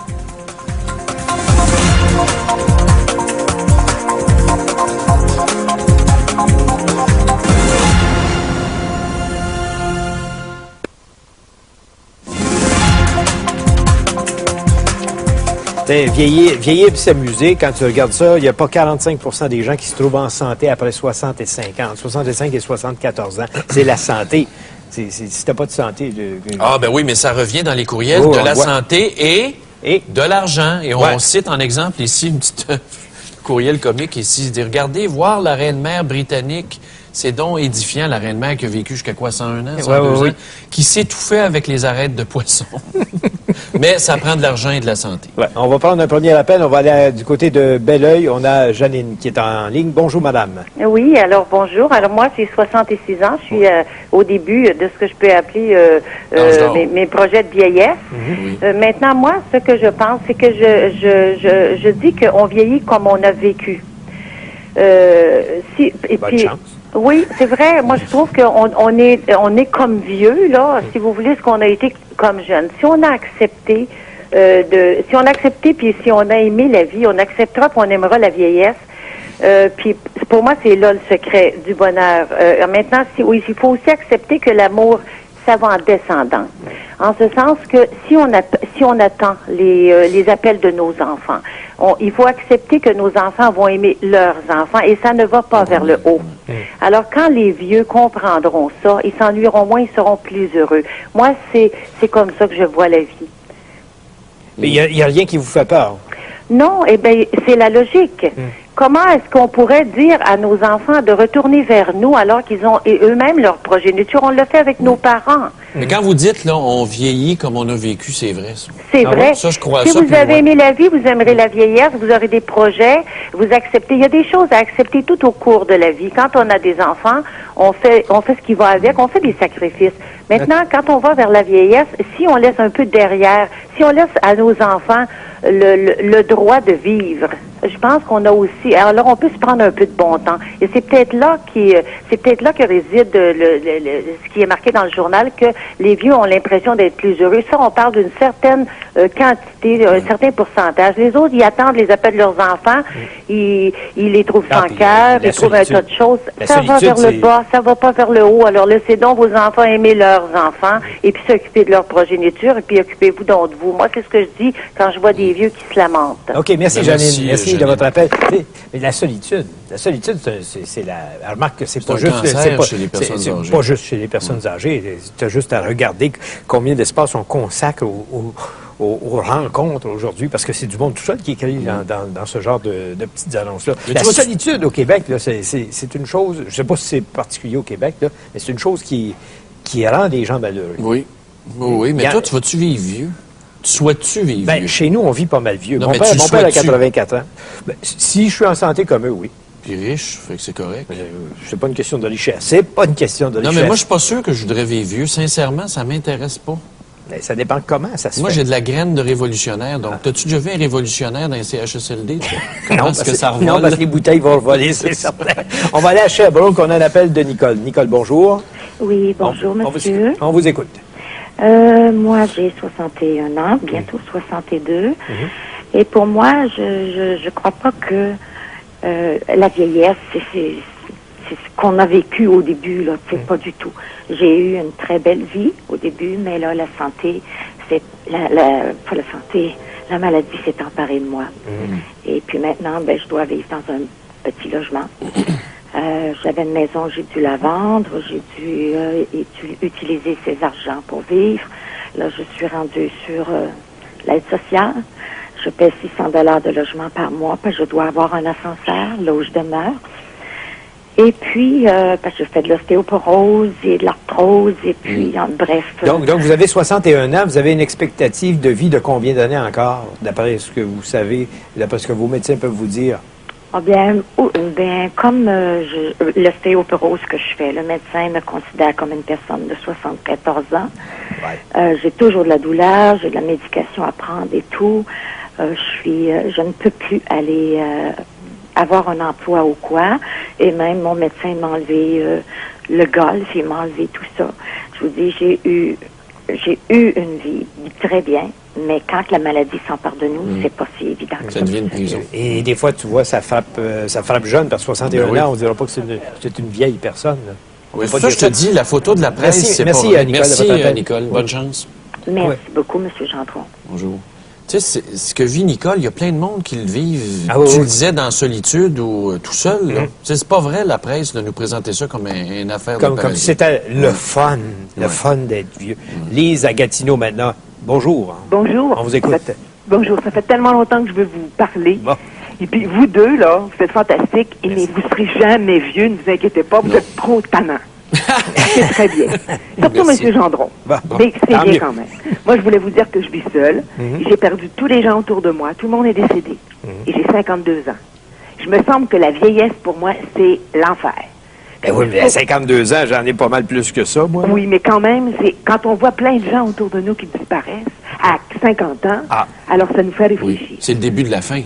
Vieillir et s'amuser, quand tu regardes ça, il n'y a pas 45 des gens qui se trouvent en santé après 65 ans. 65 et 74 ans, c'est la santé. Si tu n'as pas de santé... Ah, ben oui, mais ça revient dans les courriels de la santé et de l'argent. Et on cite en exemple ici une petite courriel comique ici. Il dit, regardez, voir la reine-mère britannique, c'est donc édifiant, la reine-mère qui a vécu jusqu'à quoi, 101 ans, 102 ans, qui s'étouffait avec les arêtes de poisson. Mais ça prend de l'argent et de la santé. Ouais. On va prendre un premier appel. On va aller du côté de Belleuil. On a Janine qui est en ligne. Bonjour, madame. Oui, alors bonjour. Alors moi, j'ai 66 ans. Je suis au début de ce que je peux appeler mes projets de vieillesse. Maintenant, moi, ce que je pense, c'est que je dis qu'on vieillit comme on a vécu. Bonne chance. Oui, c'est vrai. Moi, je trouve qu'on est comme vieux, là, si vous voulez, ce qu'on a été comme jeune. Si on a accepté puis si on a aimé la vie, on acceptera puis on aimera la vieillesse. Puis pour moi, c'est là le secret du bonheur. Maintenant, il faut aussi accepter que l'amour, ça va en descendant. En ce sens que si on attend les appels de nos enfants, il faut accepter que nos enfants vont aimer leurs enfants et ça ne va pas vers le haut. Alors quand les vieux comprendront ça, ils s'ennuieront moins, ils seront plus heureux. Moi, c'est comme ça que je vois la vie. Mais il n'y a rien qui vous fait peur? Non, eh bien, c'est la logique. Comment est-ce qu'on pourrait dire à nos enfants de retourner vers nous alors qu'ils ont eux-mêmes leur progéniture? On le fait avec nos parents. Mais quand vous dites, là, on vieillit comme on a vécu, c'est vrai, ça. C'est vrai. Ça, je crois si vous avez aimé la vie, vous aimerez la vieillesse, vous aurez des projets, vous acceptez. Il y a des choses à accepter tout au cours de la vie. Quand on a des enfants, on fait ce qui va avec, on fait des sacrifices. Maintenant, quand on va vers la vieillesse, si on laisse un peu derrière, si on laisse à nos enfants le droit de vivre, je pense qu'on a aussi. Alors, on peut se prendre un peu de bon temps. Et c'est peut-être là que réside ce qui est marqué dans le journal, que les vieux ont l'impression d'être plus heureux. Ça, on parle d'une certaine quantité, un certain pourcentage. Les autres, ils attendent les appels de leurs enfants, ils les trouvent sans cœur, ils trouvent un tas de choses. Ça va vers le bas, ça va pas vers le haut. Alors, laissez donc vos enfants aimer leurs enfants et puis s'occuper de leur progéniture et puis occupez-vous donc de vous. Moi, c'est ce que je dis quand je vois des vieux qui se lamentent. OK, merci, Janine. Merci de votre appel. Mais la solitude, c'est la remarque que c'est pas juste pas juste chez les personnes âgées. Tu as juste à regarder combien d'espace on consacre aux rencontres aujourd'hui, parce que c'est du monde tout seul qui écrit dans ce genre de petites annonces-là. La solitude au Québec, là, c'est une chose, je ne sais pas si c'est particulier au Québec, là, mais c'est une chose qui rend les gens malheureux. Oui, mais toi, tu vas-tu vivre vieux? Souhaites-tu vivre vieux? Chez nous, on vit pas mal vieux. Non, mon père a 84 ans. Si je suis en santé comme eux, oui. Puis riche, fait que c'est correct. C'est pas une question de richesse. C'est pas une question de richesse. Non, mais moi, je suis pas sûr que je voudrais vivre vieux. Sincèrement, ça m'intéresse pas. Mais ça dépend comment ça se fait. Moi, j'ai de la graine de révolutionnaire. Donc, t'as-tu déjà vu un révolutionnaire dans les CHSLD? Non, parce que ça revole? Non, parce que les bouteilles vont revoler, c'est certain. On va aller à Sherbrooke. On a un appel de Nicole. Nicole, bonjour. Oui, bonjour, monsieur. On vous écoute. Moi, j'ai 61 ans, bientôt 62. Et pour moi, je crois pas que la vieillesse, c'est ce qu'on a vécu au début, là, tu sais, pas du tout. J'ai eu une très belle vie au début, mais là, la santé, pas la santé, la maladie s'est emparée de moi. Et puis maintenant, ben, je dois vivre dans un petit logement. J'avais une maison, j'ai dû la vendre, j'ai dû utiliser ces argents pour vivre. Là, je suis rendue sur l'aide sociale. Je paie 600 $ de logement par mois, parce que je dois avoir un ascenseur là où je demeure. Et puis, parce que je fais de l'ostéoporose et de l'arthrose, et puis, bref. Donc, vous avez 61 ans, vous avez une expectative de vie de combien d'années encore, d'après ce que vous savez, d'après ce que vos médecins peuvent vous dire? Ah bien, comme l'ostéoporose que je fais, le médecin me considère comme une personne de 74 ans. Ouais. J'ai toujours de la douleur, j'ai de la médication à prendre et tout. Je ne peux plus aller avoir un emploi ou quoi. Et même mon médecin m'a enlevé le golf, il m'a enlevé tout ça. Je vous dis, j'ai eu une vie très bien, mais quand la maladie s'empare de nous, c'est pas si évident. Ça devient une prison. Et des fois, tu vois, ça frappe jeune, parce que 61 ans, on ne dira pas que c'est une vieille personne. Oui, ça, je te dis, la photo de la presse, c'est pas Nicole. Merci, Nicole. Bonne chance. Merci beaucoup, M. Gendron. Bonjour. Tu sais, ce que vit Nicole, il y a plein de monde qui le vivent, tu le disais, dans la solitude ou tout seul. C'est pas vrai, la presse, de nous présenter ça comme une affaire de Comme si c'était le fun d'être vieux. Lise à Gatineau, maintenant. Bonjour. Bonjour. On vous écoute. Bonjour. Ça fait tellement longtemps que je veux vous parler. Bon. Et puis, vous deux, là, vous êtes fantastiques. Mais vous serez jamais vieux, ne vous inquiétez pas. Vous êtes trop tannants. C'est très bien. Surtout M. Gendron. Mais c'est bien quand même. Moi, je voulais vous dire que je vis seule. J'ai perdu tous les gens autour de moi. Tout le monde est décédé. Et j'ai 52 ans. Je me semble que la vieillesse, pour moi, c'est l'enfer. Ben oui, mais à 52 ans, j'en ai pas mal plus que ça, moi. Oui, mais quand même, c'est quand on voit plein de gens autour de nous qui disparaissent à 50 ans, alors ça nous fait réfléchir. Oui, c'est le début de la fin.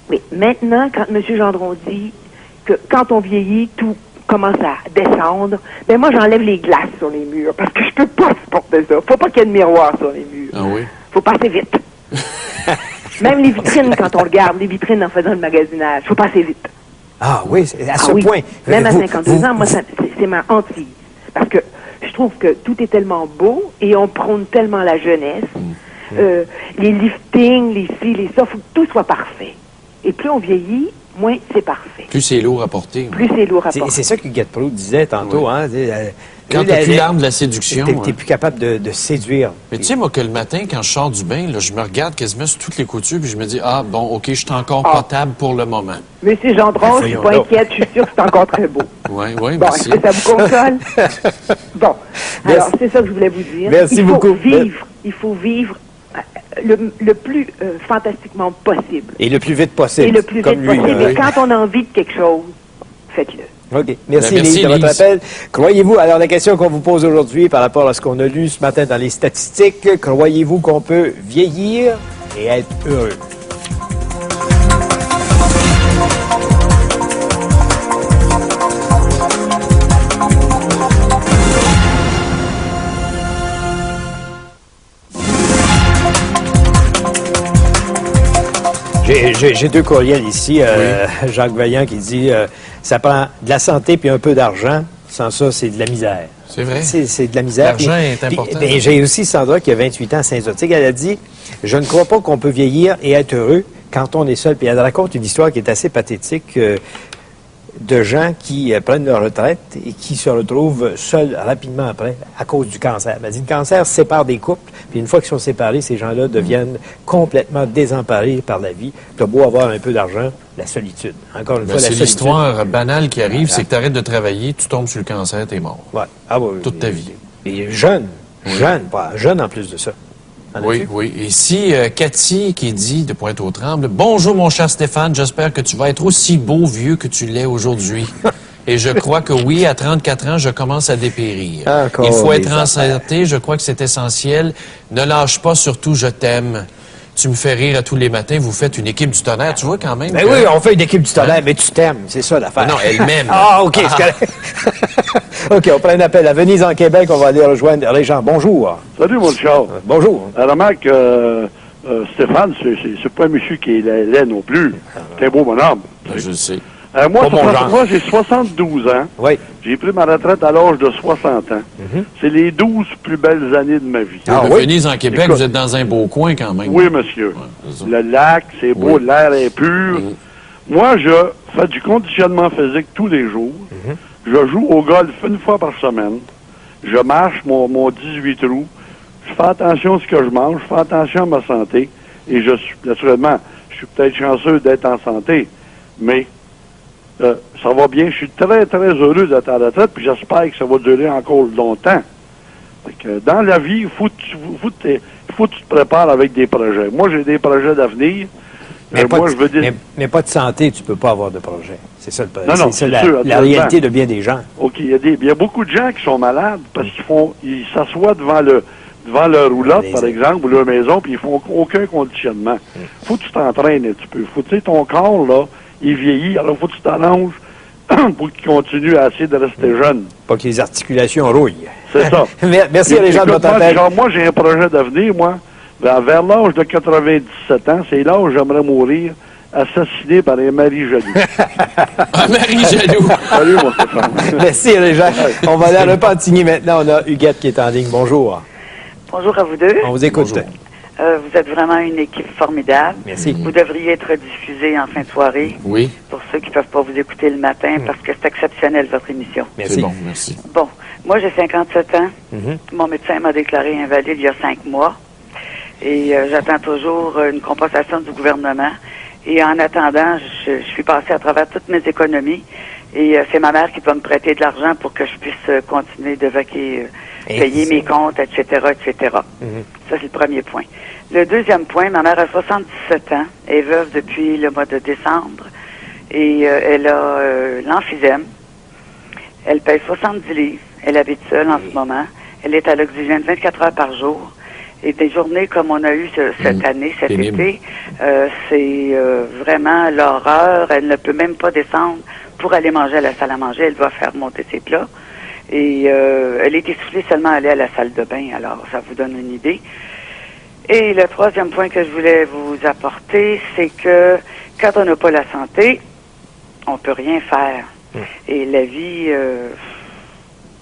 Oui, maintenant, quand M. Gendron dit que quand on vieillit, tout commence à descendre, ben moi, j'enlève les glaces sur les murs, parce que je peux pas supporter ça. Faut pas qu'il y ait de miroir sur les murs. Ah oui? Faut passer vite. Même les vitrines, quand on regarde, les vitrines en faisant le magasinage, faut passer vite. Ah oui, à ce point. Même à 52 ans, moi, c'est ma hantise. Parce que je trouve que tout est tellement beau et on prône tellement la jeunesse. Les liftings, les ci, les ça, faut que tout soit parfait. Et plus on vieillit, moins c'est parfait. Plus c'est lourd à porter. Plus c'est lourd à porter. C'est ça que Gatprou disait tantôt, hein? Quand t'as plus l'arme de la séduction. T'es plus capable de séduire. Mais tu sais, moi, que le matin, quand je sors du bain, là, je me regarde quasiment sur toutes les coutures, puis je me dis, bon, OK, je suis encore potable pour le moment. Monsieur Gendron, je suis pas inquiète, je suis sûre que c'est encore très beau. Oui, bon, merci. Est-ce que ça vous console? Bon, alors, c'est ça que je voulais vous dire. Merci beaucoup. Il faut vivre le plus fantastiquement possible. Et le plus vite possible. Et le plus vite possible. Et quand on a envie de quelque chose, faites-le. OK. Merci, Lise, de votre appel. Croyez-vous, alors la question qu'on vous pose aujourd'hui par rapport à ce qu'on a lu ce matin dans les statistiques, croyez-vous qu'on peut vieillir et être heureux? J'ai deux courriels ici. Jacques Vaillant qui dit ça prend de la santé puis un peu d'argent. Sans ça, c'est de la misère. C'est vrai. C'est de la misère. L'argent est important. J'ai aussi Sandra qui a 28 ans à Saint-Zotique. Elle a dit je ne crois pas qu'on peut vieillir et être heureux quand on est seul. Puis elle raconte une histoire qui est assez pathétique de gens qui prennent leur retraite et qui se retrouvent seuls rapidement après à cause du cancer. Elle dit le cancer sépare des couples, puis une fois qu'ils sont séparés, ces gens-là deviennent complètement désemparés par la vie. Tu as beau avoir un peu d'argent, la solitude. Encore une fois, la solitude. C'est l'histoire banale qui arrive, c'est que tu arrêtes de travailler, tu tombes sur le cancer, tu es mort. Ouais. Ah, ouais, toute ta vie. Et jeune en plus de ça. Oui. Et si Cathy qui dit de Pointe-aux-Trembles, bonjour mon cher Stéphane, j'espère que tu vas être aussi beau vieux que tu l'es aujourd'hui. Et je crois que oui, à 34 ans, je commence à dépérir. Il faut être en santé, je crois que c'est essentiel. Ne lâche pas, surtout, je t'aime. Tu me fais rire à tous les matins, vous faites une équipe du tonnerre, tu vois quand même. Ben oui, on fait une équipe du tonnerre, mais tu t'aimes, c'est ça l'affaire. Non, elle m'aime. Ah, OK, c'est correct. OK, on prend un appel à Venise en Québec, on va aller rejoindre Régent. Bonjour. Salut, mon Charles. Bonjour. Remarque, Stéphane, c'est pas un monsieur qui est laid non plus. C'est un beau bonhomme. Je le sais. Moi, j'ai 72 ans. Oui. J'ai pris ma retraite à l'âge de 60 ans. C'est les 12 plus belles années de ma vie. Venez en Québec, écoute, vous êtes dans un beau coin quand même. Oui, monsieur. Ouais, le lac, c'est beau, l'air est pur. Moi, je fais du conditionnement physique tous les jours. Je joue au golf une fois par semaine. Je marche mon 18 trous. Je fais attention à ce que je mange. Je fais attention à ma santé. Et naturellement, je suis peut-être chanceux d'être en santé. Mais ça va bien. Je suis très, très heureux d'être à la retraite. Puis j'espère que ça va durer encore longtemps. Fait que dans la vie, il faut que tu te prépares avec des projets. Moi, j'ai des projets d'avenir. Mais pas de santé, tu peux pas avoir de projet. C'est ça le problème. Non, c'est la réalité de bien des gens. OK, il y a beaucoup de gens qui sont malades parce qu'ils s'assoient devant leur roulotte, par exemple, ou leur maison, puis ils font aucun conditionnement. Faut que tu t'entraînes un petit peu. Faut que ton corps, là, il vieillit, alors faut que tu t'allonges pour qu'il continue à essayer de rester jeune. Pas que les articulations rouillent. C'est ça. Merci à les gens de votre appel. Moi, j'ai un projet d'avenir, moi. Vers l'âge de 97 ans, c'est là où j'aimerais mourir, assassiné par un mari jaloux. Un mari jaloux. Salut, mon Stéphane. Merci, Régent. On va aller à Repentigny maintenant. On a Huguette qui est en ligne. Bonjour. Bonjour à vous deux. On vous écoute. Vous êtes vraiment une équipe formidable. Merci. Vous devriez être diffusé en fin de soirée. Oui. Pour ceux qui ne peuvent pas vous écouter le matin, parce que c'est exceptionnel, votre émission. Merci. C'est bon, merci. Bon, moi, j'ai 57 ans. Mon médecin m'a déclaré invalide il y a 5 mois. Et j'attends toujours une compensation du gouvernement. Et en attendant, je suis passée à travers toutes mes économies. Et c'est ma mère qui va me prêter de l'argent pour que je puisse continuer de payer mes comptes, etc., etc. Ça, c'est le premier point. Le deuxième point, ma mère a 77 ans, est veuve depuis le mois de décembre. Et elle a l'emphysème. Elle paye 70 livres. Elle habite seule en ce moment. Elle est à l'oxygène 24 heures par jour. Et des journées comme on a eu cette année, cet été, c'est vraiment l'horreur. Elle ne peut même pas descendre pour aller manger à la salle à manger. Elle doit faire monter ses plats. Et elle est essoufflée seulement aller à la salle de bain. Alors, ça vous donne une idée. Et le troisième point que je voulais vous apporter, c'est que quand on n'a pas la santé, on peut rien faire. Et la vie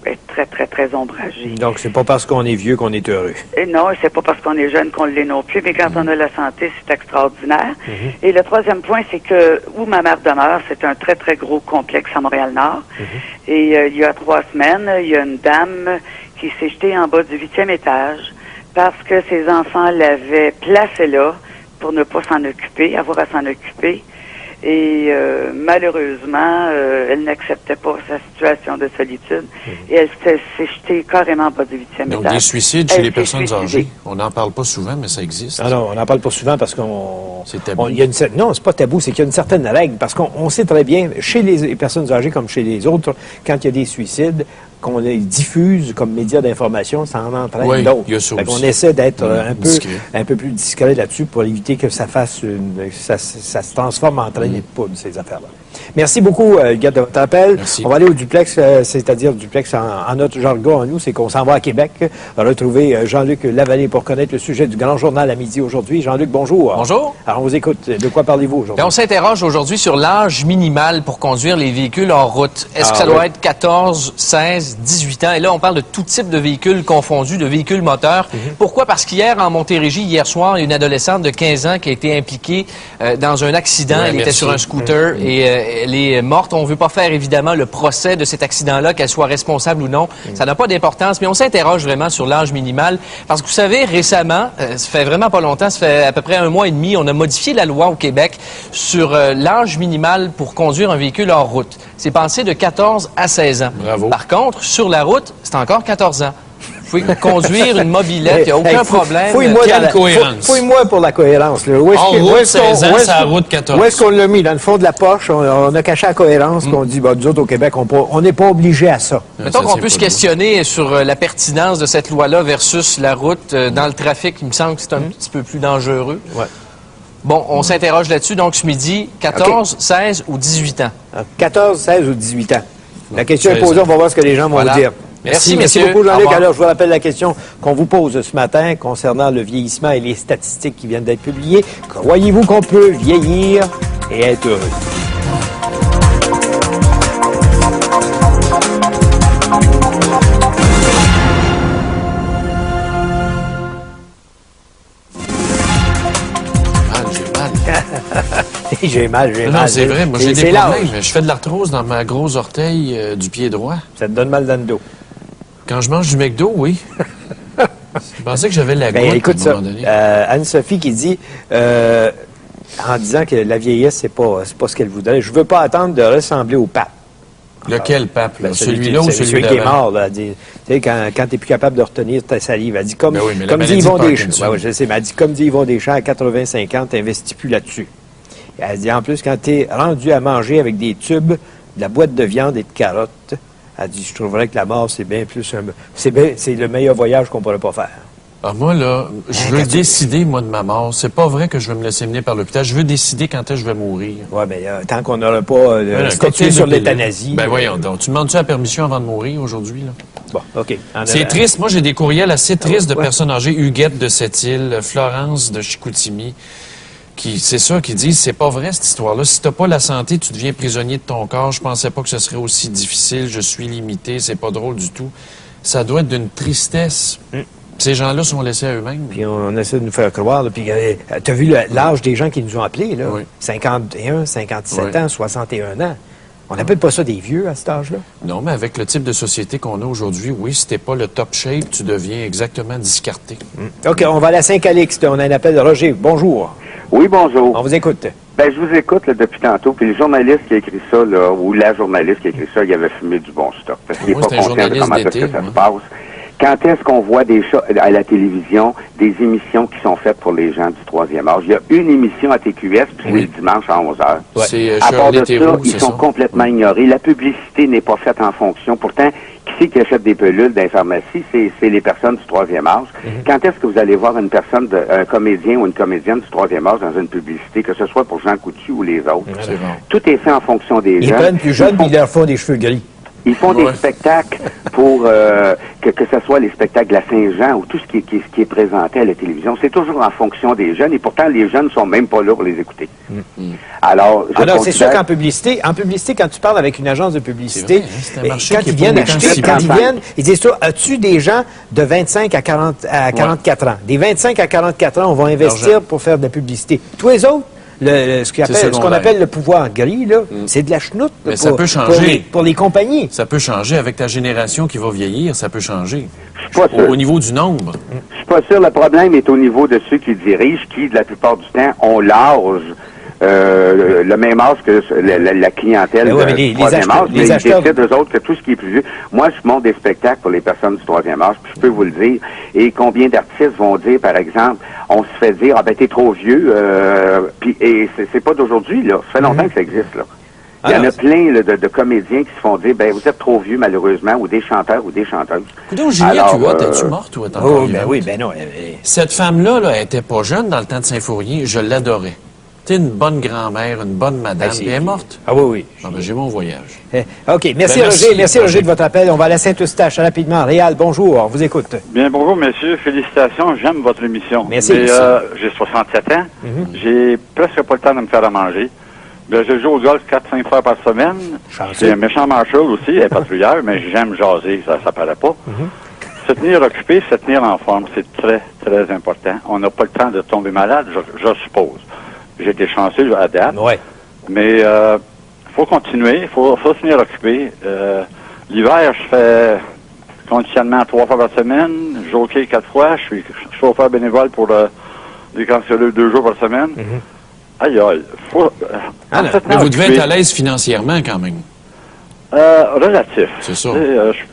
est très, très, très ombragée. Donc, c'est pas parce qu'on est vieux qu'on est heureux. Et non, c'est pas parce qu'on est jeune qu'on l'est non plus, mais quand on a la santé, c'est extraordinaire. Et le troisième point, c'est que où ma mère demeure, c'est un très, très gros complexe à Montréal-Nord. Et il y a 3 semaines, il y a une dame qui s'est jetée en bas du 8e étage parce que ses enfants l'avaient placée là pour ne pas s'en occuper, avoir à s'en occuper. Et malheureusement, elle n'acceptait pas sa situation de solitude. Et elle s'est jetée carrément en bas du 8e étage. Donc, des suicides chez les personnes âgées. On n'en parle pas souvent, mais ça existe. Ah non, on n'en parle pas souvent parce qu'on... C'est tabou. Non, c'est pas tabou, c'est qu'il y a une certaine règle. Parce qu'on sait très bien, chez les personnes âgées comme chez les autres, quand il y a des suicides, qu'on les diffuse comme médias d'information, ça en entraîne d'autres. On essaie d'être un peu plus discret là-dessus pour éviter que ça fasse ça se transforme en traînée de poudre, ces affaires-là. Merci beaucoup, Huguette, de votre appel. Merci. On va aller au duplex, c'est-à-dire duplex en notre jargon à nous, c'est qu'on s'en va à Québec retrouver Jean-Luc Lavallée pour connaître le sujet du Grand Journal à midi aujourd'hui. Jean-Luc, bonjour. Bonjour. Alors, on vous écoute. De quoi parlez-vous aujourd'hui? Bien, on s'interroge aujourd'hui sur l'âge minimal pour conduire les véhicules hors route. Est-ce que ça doit être 14, 16, 18 ans? Et là, on parle de tout type de véhicules confondus, de véhicules moteurs. Pourquoi? Parce qu'hier, en Montérégie, hier soir, il y a une adolescente de 15 ans qui a été impliquée dans un accident. Elle était sur un scooter et elle est morte. On ne veut pas faire, évidemment, le procès de cet accident-là, qu'elle soit responsable ou non. Ça n'a pas d'importance, mais on s'interroge vraiment sur l'âge minimal. Parce que, vous savez, récemment, ça fait vraiment pas longtemps, ça fait à peu près 1 mois et demi, on a modifié la loi au Québec sur l'âge minimal pour conduire un véhicule hors route. C'est passé de 14 à 16 ans. Bravo. Par contre, sur la route, c'est encore 14 ans. Vous pouvez conduire une mobilette, il n'y a aucun problème. Fouille-moi pour la cohérence. Là. Où est-ce qu'on l'a mis? Dans le fond de la poche, on a caché la cohérence, qu'on dit, nous autres, au Québec, on n'est pas obligé à ça. Mettons qu'on peut se questionner sur la pertinence de cette loi-là versus la route. Dans le trafic, il me semble que c'est un petit peu plus dangereux. Ouais. Bon, on s'interroge là-dessus. Donc, ce midi, 14, 16 ou 18 ans? 14, 16 ou 18 ans. La question est posée, on va voir ce que les gens vont dire. Merci beaucoup, Jean-Luc. Alors, je vous rappelle la question qu'on vous pose ce matin concernant le vieillissement et les statistiques qui viennent d'être publiées. Croyez-vous qu'on peut vieillir et être heureux? j'ai mal. Non, c'est vrai. Moi, j'ai des l'âge. problèmes. Je fais de l'arthrose dans ma grosse orteil du pied droit. Ça te donne mal dans le dos. Quand je mange du McDo, oui. Je pensais que j'avais la goutte écoute à un moment donné. Anne-Sophie qui dit, en disant que la vieillesse, c'est pas ce qu'elle voudrait. Je veux pas attendre de ressembler au pape. Lequel pape? Là? Celui-là ou celui qui est mort, là. Tu sais, quand t'es plus capable de retenir ta salive. Elle dit, comme dit Yvon Deschamps. Je sais, mais elle dit, comme dit Yvon Deschamps, à 85 ans, t'investis plus là-dessus. Elle dit, en plus, quand t'es rendu à manger avec des tubes, de la boîte de viande et de carottes, elle dit, je trouverais que la mort, c'est bien plus c'est le meilleur voyage qu'on pourrait pas faire. Ah, moi, là, je veux décider, moi, de ma mort. C'est pas vrai que je vais me laisser mener par l'hôpital. Je veux décider quand est-ce que je vais mourir. Oui, mais tant qu'on n'aura pas statué sur l'euthanasie. Ben voyons donc. Tu demandes-tu la permission avant de mourir aujourd'hui, là? Bon, OK. C'est triste. Moi, j'ai des courriels assez tristes de personnes âgées. Huguette de Sept-Îles, Florence de Chicoutimi, c'est ça, qui disent, c'est pas vrai, cette histoire-là. Si t'as pas la santé, tu deviens prisonnier de ton corps. Je pensais pas que ce serait aussi difficile. Je suis limité. C'est pas drôle du tout. Ça doit être d'une tristesse. Ces gens-là sont laissés à eux-mêmes. Puis on essaie de nous faire croire. Là, puis t'as vu l'âge des gens qui nous ont appelés, là? Oui. 51, 57 ans, 61 ans. On n'appelle pas ça des vieux à cet âge-là? Non, mais avec le type de société qu'on a aujourd'hui, oui, si t'es pas le top shape, tu deviens exactement discarté. OK, on va à la Saint-Calixte. On a un appel de Roger. Bonjour. Oui, bonjour. On vous écoute. Ben, je vous écoute là, depuis tantôt, puis le journaliste qui a écrit ça, là, ou la journaliste qui a écrit ça, il avait fumé du bon stock. Parce qu'il n'est pas conscient de comment est-ce que ça se passe. Quand est-ce qu'on voit à la télévision des émissions qui sont faites pour les gens du troisième âge? Il y a une émission à TQS, puis c'est le dimanche à 11h. Ouais. C'est à part de ça, ils sont complètement ignorés. La publicité n'est pas faite en fonction. Pourtant, qui c'est qui achète des pelules dans les pharmacies? C'est les personnes du troisième âge. Quand est-ce que vous allez voir une personne, un comédien ou une comédienne du troisième âge dans une publicité, que ce soit pour Jean Coutu ou les autres? Tout est fait en fonction des jeunes. Ils prennent plus jeunes, puis ils leur font des cheveux gris. Ils font des spectacles pour que ce soit les spectacles de la Saint-Jean ou tout ce qui est présenté à la télévision. C'est toujours en fonction des jeunes et pourtant les jeunes ne sont même pas là pour les écouter. Alors, c'est sûr qu'en publicité, quand tu parles avec une agence de publicité, quand ils viennent acheter, ils disent toi, as-tu des gens de 25 à 44 ans? Des 25 à 44 ans, on va investir pour faire de la publicité. Tous les autres, ce qu'on appelle le pouvoir gris, là, c'est de la chenoute. Mais ça peut changer. Pour les compagnies. Ça peut changer avec ta génération qui va vieillir, ça peut changer. Je suis pas sûr. Au niveau du nombre. Je suis pas sûr. Le problème est au niveau de ceux qui dirigent, qui, la plupart du temps, ont l'âge, le même âge que la clientèle du troisième âge. Mais ils décident, eux autres, que tout ce qui est plus vieux. Moi, je monte des spectacles pour les personnes du troisième âge, puis je peux vous le dire. Et combien d'artistes vont dire, par exemple, on se fait dire, ah ben t'es trop vieux, et c'est pas d'aujourd'hui, là. Ça fait longtemps que ça existe, là. Il y en a plein là, de comédiens qui se font dire, ben vous êtes trop vieux, malheureusement, ou des chanteurs ou des chanteuses. Coudonc, Juliette Huot, es-tu morte ou oh, ben oui, ben non. Cette femme-là, elle était pas jeune dans le temps de Saint-Fourier, je l'adorais. T'es une bonne grand-mère, une bonne madame, elle est morte. Ah oui, oui. Ah ben, j'ai mon voyage. OK, merci Roger. Merci Roger de votre appel. On va à la Saint-Eustache rapidement. Réal, bonjour, on vous écoute. Bien, bonjour messieurs, félicitations, j'aime votre émission. Merci. Mais, j'ai 67 ans, j'ai presque pas le temps de me faire à manger. Ben, je joue au golf 4-5 fois par semaine. C'est un méchant marshal aussi, un patrouilleur, mais j'aime jaser, ça paraît pas. Se tenir occupé, se tenir en forme, c'est très, très important. On n'a pas le temps de tomber malade, je suppose. J'ai été chanceux à date. Ouais. Mais faut continuer, il faut se tenir occupé. L'hiver, je fais conditionnement 3 fois par semaine, jockey 4 fois, je suis chauffeur bénévole pour les cancelleux 2 jours par semaine. Aïe, aïe. Mais vous devez être à l'aise financièrement quand même. Relatif. C'est ça. Je suis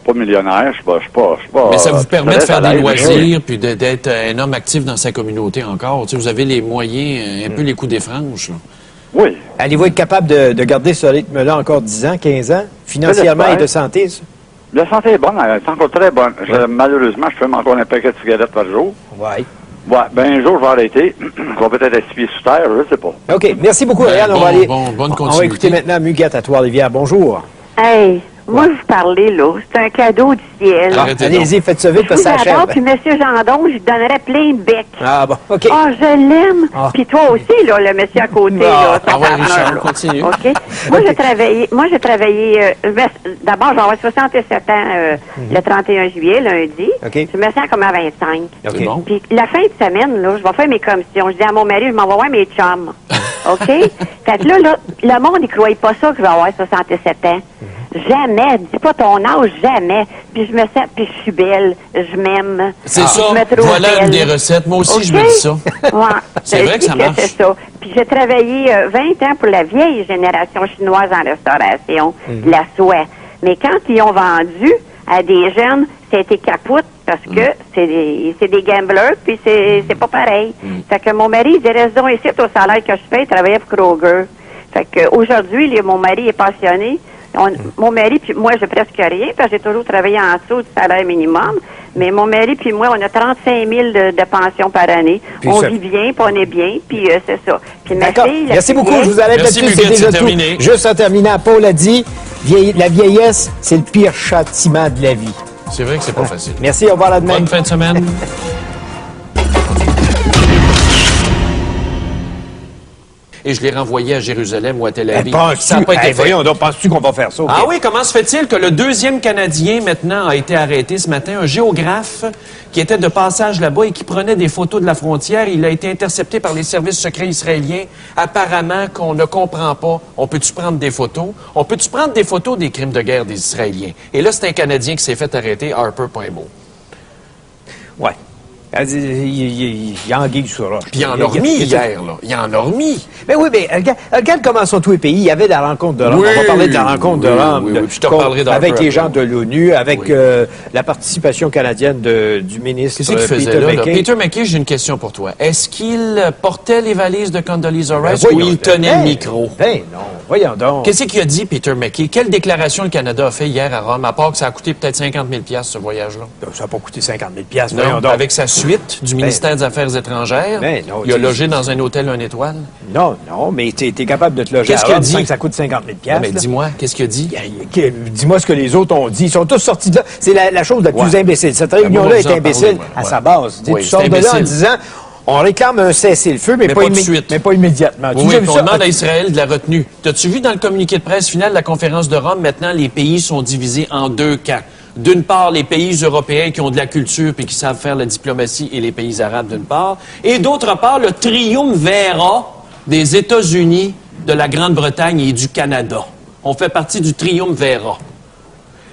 pas millionnaire, je suis pas. Mais ça vous permet de faire des loisirs puis d'être un homme actif dans sa communauté encore. Tu sais, vous avez les moyens, un peu les coups des franges. Là. Oui. Allez-vous être capable de garder ce rythme-là encore 10 ans, 15 ans, financièrement et de santé, ça? La santé est bonne, elle est encore très bonne. Malheureusement, je fume encore un paquet de cigarettes par jour. Oui. Ouais, ben un jour, je vais arrêter. Je vais peut-être être 6 pieds sous terre, je sais pas. OK. Merci beaucoup, Réal. On va aller. Bonne on va écouter maintenant Muguette à Trois-Rivières. Bonjour. Hey, Moi, vous parlez, là, c'est un cadeau du ciel. Allez-y, faites ça vite, parce que ça achève. Puis M. Gendon, je lui donnerais plein de becs. Ah bon, OK. Ah, je l'aime. Puis toi aussi, là, le monsieur à côté, là, son ouais, partenaire, Richard, là. continue. OK? Moi, j'ai travaillé, d'abord, j'ai 67 ans le 31 juillet, lundi. OK. Je me sens comme à 25. OK. Bon. Puis la fin de semaine, là, je vais faire mes commissions. Je dis à mon mari, je m'en vais voir mes chums. OK? Fait que là, le monde, il ne croyait pas ça que je vais avoir 67 ans. Jamais. Dis pas ton âge, jamais. Puis je me sens, puis je suis belle. Je m'aime. C'est ça. Je me trouve Voilà belle. une des recettes. Moi aussi, OK? je me dis ça. Ouais. C'est vrai que ça marche. C'est ça. Puis j'ai travaillé 20 ans pour la vieille génération chinoise en restauration, de la soie. Mais quand ils ont vendu à des jeunes, ça a été capote parce que c'est des gamblers, puis c'est pas pareil. Fait que mon mari, il dit, reste donc ici, au salaire que je fais, il travaillait pour Kroger. Fait que aujourd'hui, mon mari est passionné. Mon mari puis moi, j'ai presque rien, parce que j'ai toujours travaillé en dessous du salaire minimum. Mais mon mari puis moi, on a 35 000 de pension par année. Puis on ça... vit bien, puis on est bien, puis c'est ça. Puis ma fille... Merci beaucoup, je vous arrête là-dessus, c'est déjà tout. Terminé. Juste en terminant, Paul a dit, la vieillesse, c'est le pire châtiment de la vie. C'est vrai que c'est pas facile. Merci, au revoir à demain. Bonne fin de semaine. Et je l'ai renvoyé à Jérusalem ou à Tel Aviv. Ça n'a pas été fait. Voyons, donc, penses-tu qu'on va faire ça? Ah oui, comment se fait-il que le deuxième Canadien, maintenant, a été arrêté ce matin, un géographe qui était de passage là-bas et qui prenait des photos de la frontière. Il a été intercepté par les services secrets israéliens. Apparemment qu'on ne comprend pas. On peut-tu prendre des photos? On peut-tu prendre des photos des crimes de guerre des Israéliens? Et là, c'est un Canadien qui s'est fait arrêter, Harper Poimbeau. Ouais. Il y a anguille sur roche. Puis il en a remis hier, là. Il en a remis. Mais oui, mais regarde comment sont tous les pays. Il y avait la rencontre de Rome. Oui, on va parler de la rencontre de Rome. Oui, je te reparlerai avec les gens de l'ONU, avec la participation canadienne du ministre Peter MacKay. Peter MacKay, j'ai une question pour toi. Est-ce qu'il portait les valises de Condoleezza Rice ou il tenait le micro? Ben non, voyons donc. Qu'est-ce qu'il a dit, Peter MacKay? Quelle déclaration le Canada a fait hier à Rome, à part que ça a coûté peut-être 50 000 ce voyage-là? Ça n'a pas coûté 50 000 voyons donc. Avec sa suite du ministère des Affaires étrangères, non, il a logé dans un hôtel 1 étoile? Non, mais tu es capable de te loger à Rome sans que ça coûte 50 000 mais dis-moi, qu'est-ce qu'il a dit? Dis-moi ce que les autres ont dit. Ils sont tous sortis de là. C'est la chose la plus imbécile. Cette réunion-là est imbécile à sa base. Tu sors de là en disant... On réclame un cessez-le-feu, mais pas immédiatement. Oui, on demande à Israël de la retenue. T'as-tu vu dans le communiqué de presse final de la conférence de Rome, maintenant, les pays sont divisés en deux camps. D'une part, les pays européens qui ont de la culture et qui savent faire la diplomatie et les pays arabes, d'une part. Et d'autre part, le triumvirat des États-Unis, de la Grande-Bretagne et du Canada. On fait partie du triumvirat.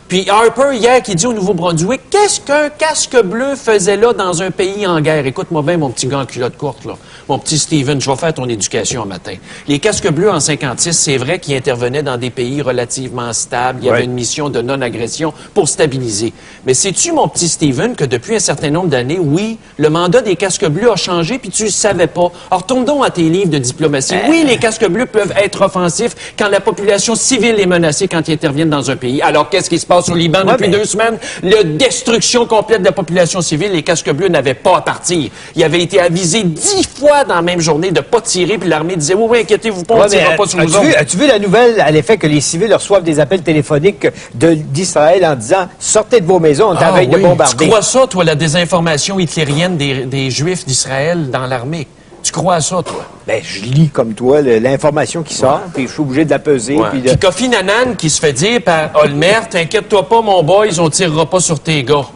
Puis Harper, hier, qui dit au Nouveau-Brunswick, qu'est-ce qu'un casque bleu faisait là dans un pays en guerre? Écoute-moi bien, mon petit gars en culotte courte, là. Mon petit Steven, je vais faire ton éducation un matin. Les casques bleus en 56, c'est vrai qu'ils intervenaient dans des pays relativement stables. Il y avait une mission de non-agression pour stabiliser. Mais sais-tu, mon petit Steven, que depuis un certain nombre d'années, oui, le mandat des casques bleus a changé, puis tu le savais pas. Alors, retourne donc à tes livres de diplomatie. Oui, les casques bleus peuvent être offensifs quand la population civile est menacée quand ils interviennent dans un pays. Alors, qu'est-ce qui se passe au Liban depuis 2 semaines? La destruction complète de la population civile. Les casques bleus n'avaient pas à partir. Ils avaient été avisés 10 fois dans la même journée de ne pas tirer, puis l'armée disait, oui, inquiétez-vous pas, on ne tirera pas sur nous autres. As-tu vu la nouvelle à l'effet que les civils reçoivent des appels téléphoniques d'Israël en disant, sortez de vos maisons, on est en veille de bombarder? Tu crois ça, toi, la désinformation hitlérienne des Juifs d'Israël dans l'armée? Tu crois à ça, toi? Ben, je lis comme toi l'information qui sort, puis je suis obligé de la peser. Puis Kofi Annan qui se fait dire par Olmert, t'inquiète-toi pas, mon boy, on tirera pas sur tes gars.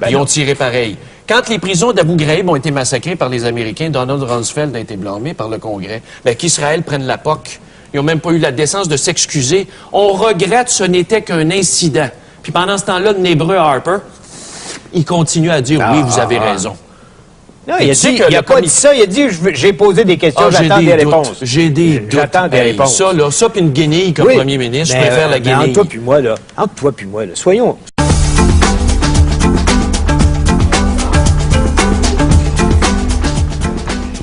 Ils ont tiré pareil. Quand les prisons d'Abu Ghraib ont été massacrées par les Américains, Donald Rumsfeld a été blâmé par le Congrès. Qu'Israël prenne la POC. Ils n'ont même pas eu la décence de s'excuser. On regrette, ce n'était qu'un incident. Puis pendant ce temps-là, le Hébreu Harper, il continue à dire, oui, vous avez raison. Non, il a pas dit ça. Il a dit, j'ai posé des questions, j'attends des réponses. J'ai des doutes. J'attends des réponses. Ça puis une guenille comme premier ministre, je préfère la guenille. Entre toi puis moi, soyons...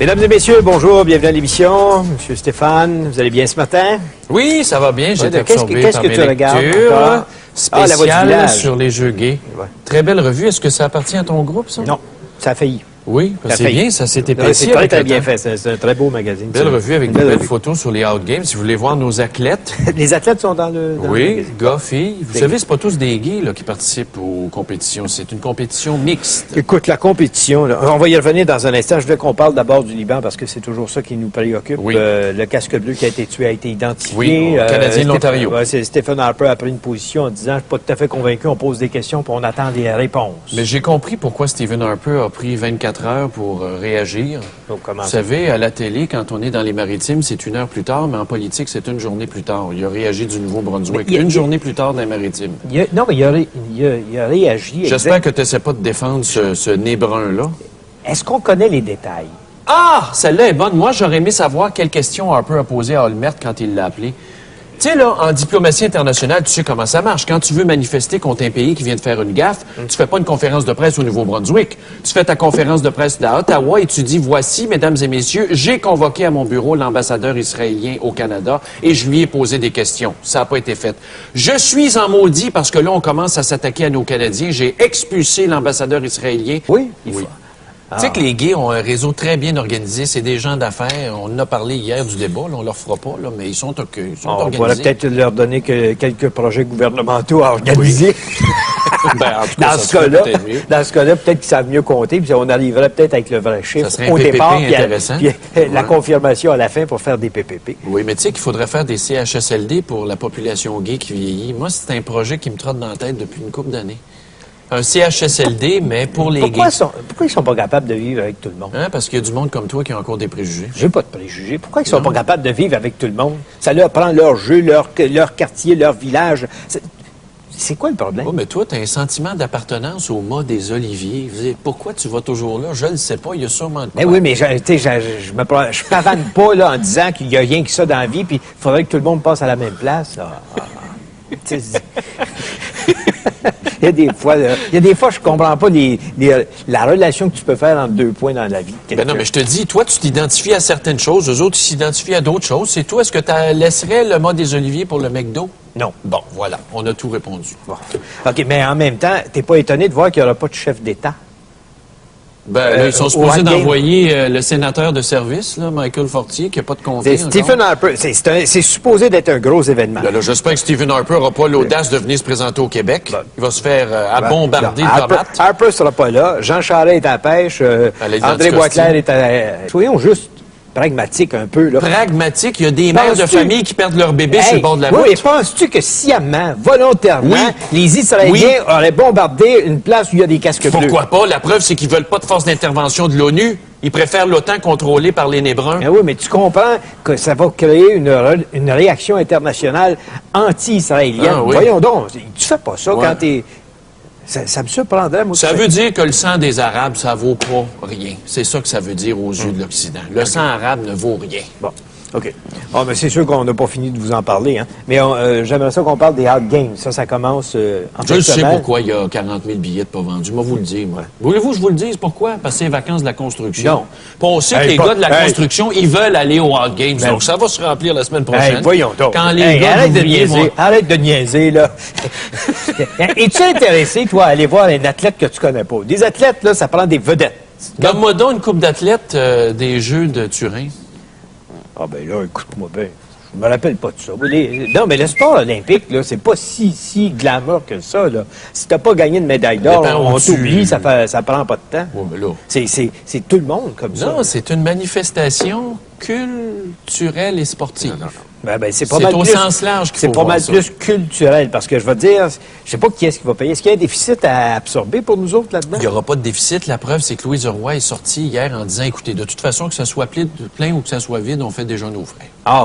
Mesdames et messieurs, bonjour, bienvenue à l'émission. Monsieur Stéphane, vous allez bien ce matin? Oui, ça va bien. J'ai été absorbé par mes lectures spéciales sur les jeux gays. Ouais. Très belle revue. Est-ce que ça appartient à ton groupe, ça? Non, ça a failli. Oui, c'est bien, ça s'est épaissi. C'est très bien fait, c'est un très beau magazine. Belle revue avec de belles photos sur les Outgames. Si vous voulez voir nos athlètes. Les athlètes sont dans le magazine. Gars, filles. Vous savez, c'est pas tous des gays là, qui participent aux compétitions. C'est une compétition mixte. Écoute, la compétition, là, on va y revenir dans un instant. Je veux qu'on parle d'abord du Liban parce que c'est toujours ça qui nous préoccupe. Oui. Le casque bleu qui a été tué a été identifié. Oui, au Canadien de l'Ontario. Stephen Harper a pris une position en disant « Je suis pas tout à fait convaincu, on pose des questions puis on attend des réponses. » Mais j'ai compris pourquoi Stephen Harper a pris 24 heures pour réagir. Donc, vous savez, à la télé, quand on est dans les Maritimes, c'est 1 heure plus tard, mais en politique, c'est 1 journée plus tard. Il a réagi du Nouveau-Brunswick. Une journée plus tard dans les Maritimes. Non, mais il a réagi. J'espère que tu n'essaies pas de défendre ce nez brun-là. Est-ce qu'on connaît les détails? Ah! Celle-là est bonne. Moi, j'aurais aimé savoir quelle question Harper a posée à Olmert quand il l'a appelé. Tu sais, là, en diplomatie internationale, tu sais comment ça marche. Quand tu veux manifester contre un pays qui vient de faire une gaffe, tu fais pas une conférence de presse au Nouveau-Brunswick. Tu fais ta conférence de presse à Ottawa et tu dis, voici, mesdames et messieurs, j'ai convoqué à mon bureau l'ambassadeur israélien au Canada et je lui ai posé des questions. Ça n'a pas été fait. Je suis en maudit parce que là, on commence à s'attaquer à nos Canadiens. J'ai expulsé l'ambassadeur israélien. Oui. Tu sais que les gays ont un réseau très bien organisé. C'est des gens d'affaires. On en a parlé hier du débat. Là, on leur fera pas, là, mais ils sont organisés. On pourrait peut-être leur donner quelques projets gouvernementaux à organiser. Oui. En tout cas, dans ce cas-là, peut-être qu'ils savent mieux compter, puis on arriverait peut-être avec le vrai chiffre au départ, puis la confirmation à la fin pour faire des PPP. Oui, mais tu sais qu'il faudrait faire des CHSLD pour la population gay qui vieillit. Moi, c'est un projet qui me trotte dans la tête depuis une couple d'années. Un CHSLD, mais pour les gays. Pourquoi ils sont pas capables de vivre avec tout le monde? Hein? Parce qu'il y a du monde comme toi qui a encore des préjugés. J'ai pas de préjugés. Pourquoi ils sont pas capables de vivre avec tout le monde? Ça leur prend leur jeu, leur quartier, leur village. C'est quoi le problème? Oh, mais toi, tu as un sentiment d'appartenance au mât des Oliviers. Pourquoi tu vas toujours là? Je le sais pas. Il y a sûrement de quoi. Mais oui, mais je pavane pas là, en disant qu'il y a rien que ça dans la vie, puis il faudrait que tout le monde passe à la même place. Il y a des fois, je comprends pas la relation que tu peux faire entre 2 points dans la vie. Ben non, mais je te dis, toi, tu t'identifies à certaines choses, eux autres, ils s'identifient à d'autres choses. C'est toi, est-ce que tu laisserais le mât des Oliviers pour le McDo? Non. Bon, voilà, on a tout répondu. Bon. OK, mais en même temps, t'es pas étonné de voir qu'il n'y aura pas de chef d'État? Ben, là, ils sont supposés d'envoyer le sénateur de service, là, Michael Fortier, qui n'a pas de comté. Stephen Harper, c'est supposé d'être un gros événement. Ben là, j'espère que Stephen Harper n'aura pas l'audace de venir se présenter au Québec. Ben, il va se faire bombarder de tomates. Harper ne sera pas là. Jean Charest est à la pêche. André Boisclair est à... Soyons juste pragmatique un peu. Là. Pragmatique, il y a des mères de famille qui perdent leur bébé sur le bord de la route. Oui, et penses-tu que sciemment, volontairement, les Israéliens auraient bombardé une place où il y a des casques bleus? Pourquoi pas? La preuve, c'est qu'ils veulent pas de force d'intervention de l'ONU. Ils préfèrent l'OTAN contrôlée par les nez bruns. Oui, mais tu comprends que ça va créer une réaction internationale anti-israélienne. Ah, oui. Voyons donc, tu fais pas ça quand t'es... Ça me surprendrait, moi. Ça veut dire que le sang des Arabes, ça vaut pas rien. C'est ça que ça veut dire aux yeux de l'Occident. Le sang arabe ne vaut rien. Bon, OK. Bon, mais c'est sûr qu'on n'a pas fini de vous en parler, hein. Mais j'aimerais ça qu'on parle des Outgames. Ça commence en Je sais pourquoi il y a 40 000 billets de pas vendus. Moi, vous le dire, moi. Voulez-vous que je vous le dise pourquoi? Parce que c'est les vacances de la construction. Non. Puis on sait que les gars de la construction, ils veulent aller aux Outgames. Donc, ça va se remplir la semaine prochaine. Voyons donc. Quand les gars arrête de niaiser, là. Es-tu intéressé, toi, à aller voir un athlète que tu connais pas? Des athlètes, là, ça prend des vedettes. Donne-moi donc une coupe d'athlètes des Jeux de Turin. Ah ben là, écoute-moi bien. Je me rappelle pas de ça. Non, mais le sport olympique, là, c'est pas si glamour que ça, là. Si t'as pas gagné de médaille d'or, on t'oublie, ça prend pas de temps. Ouais, mais là... C'est tout le monde comme ça. Non, c'est une manifestation culturelle et sportive. Non. Ben, c'est pas mal au plus, sens large qu'il faut c'est pas mal plus culturel, parce que je vais te dire, je sais pas qui est-ce qui va payer. Est-ce qu'il y a un déficit à absorber pour nous autres là-dedans? Il n'y aura pas de déficit. La preuve, c'est que Louise Roy est sortie hier en disant, écoutez, de toute façon, que ça soit plein ou que ça soit vide, on fait déjà nos frais. Ah,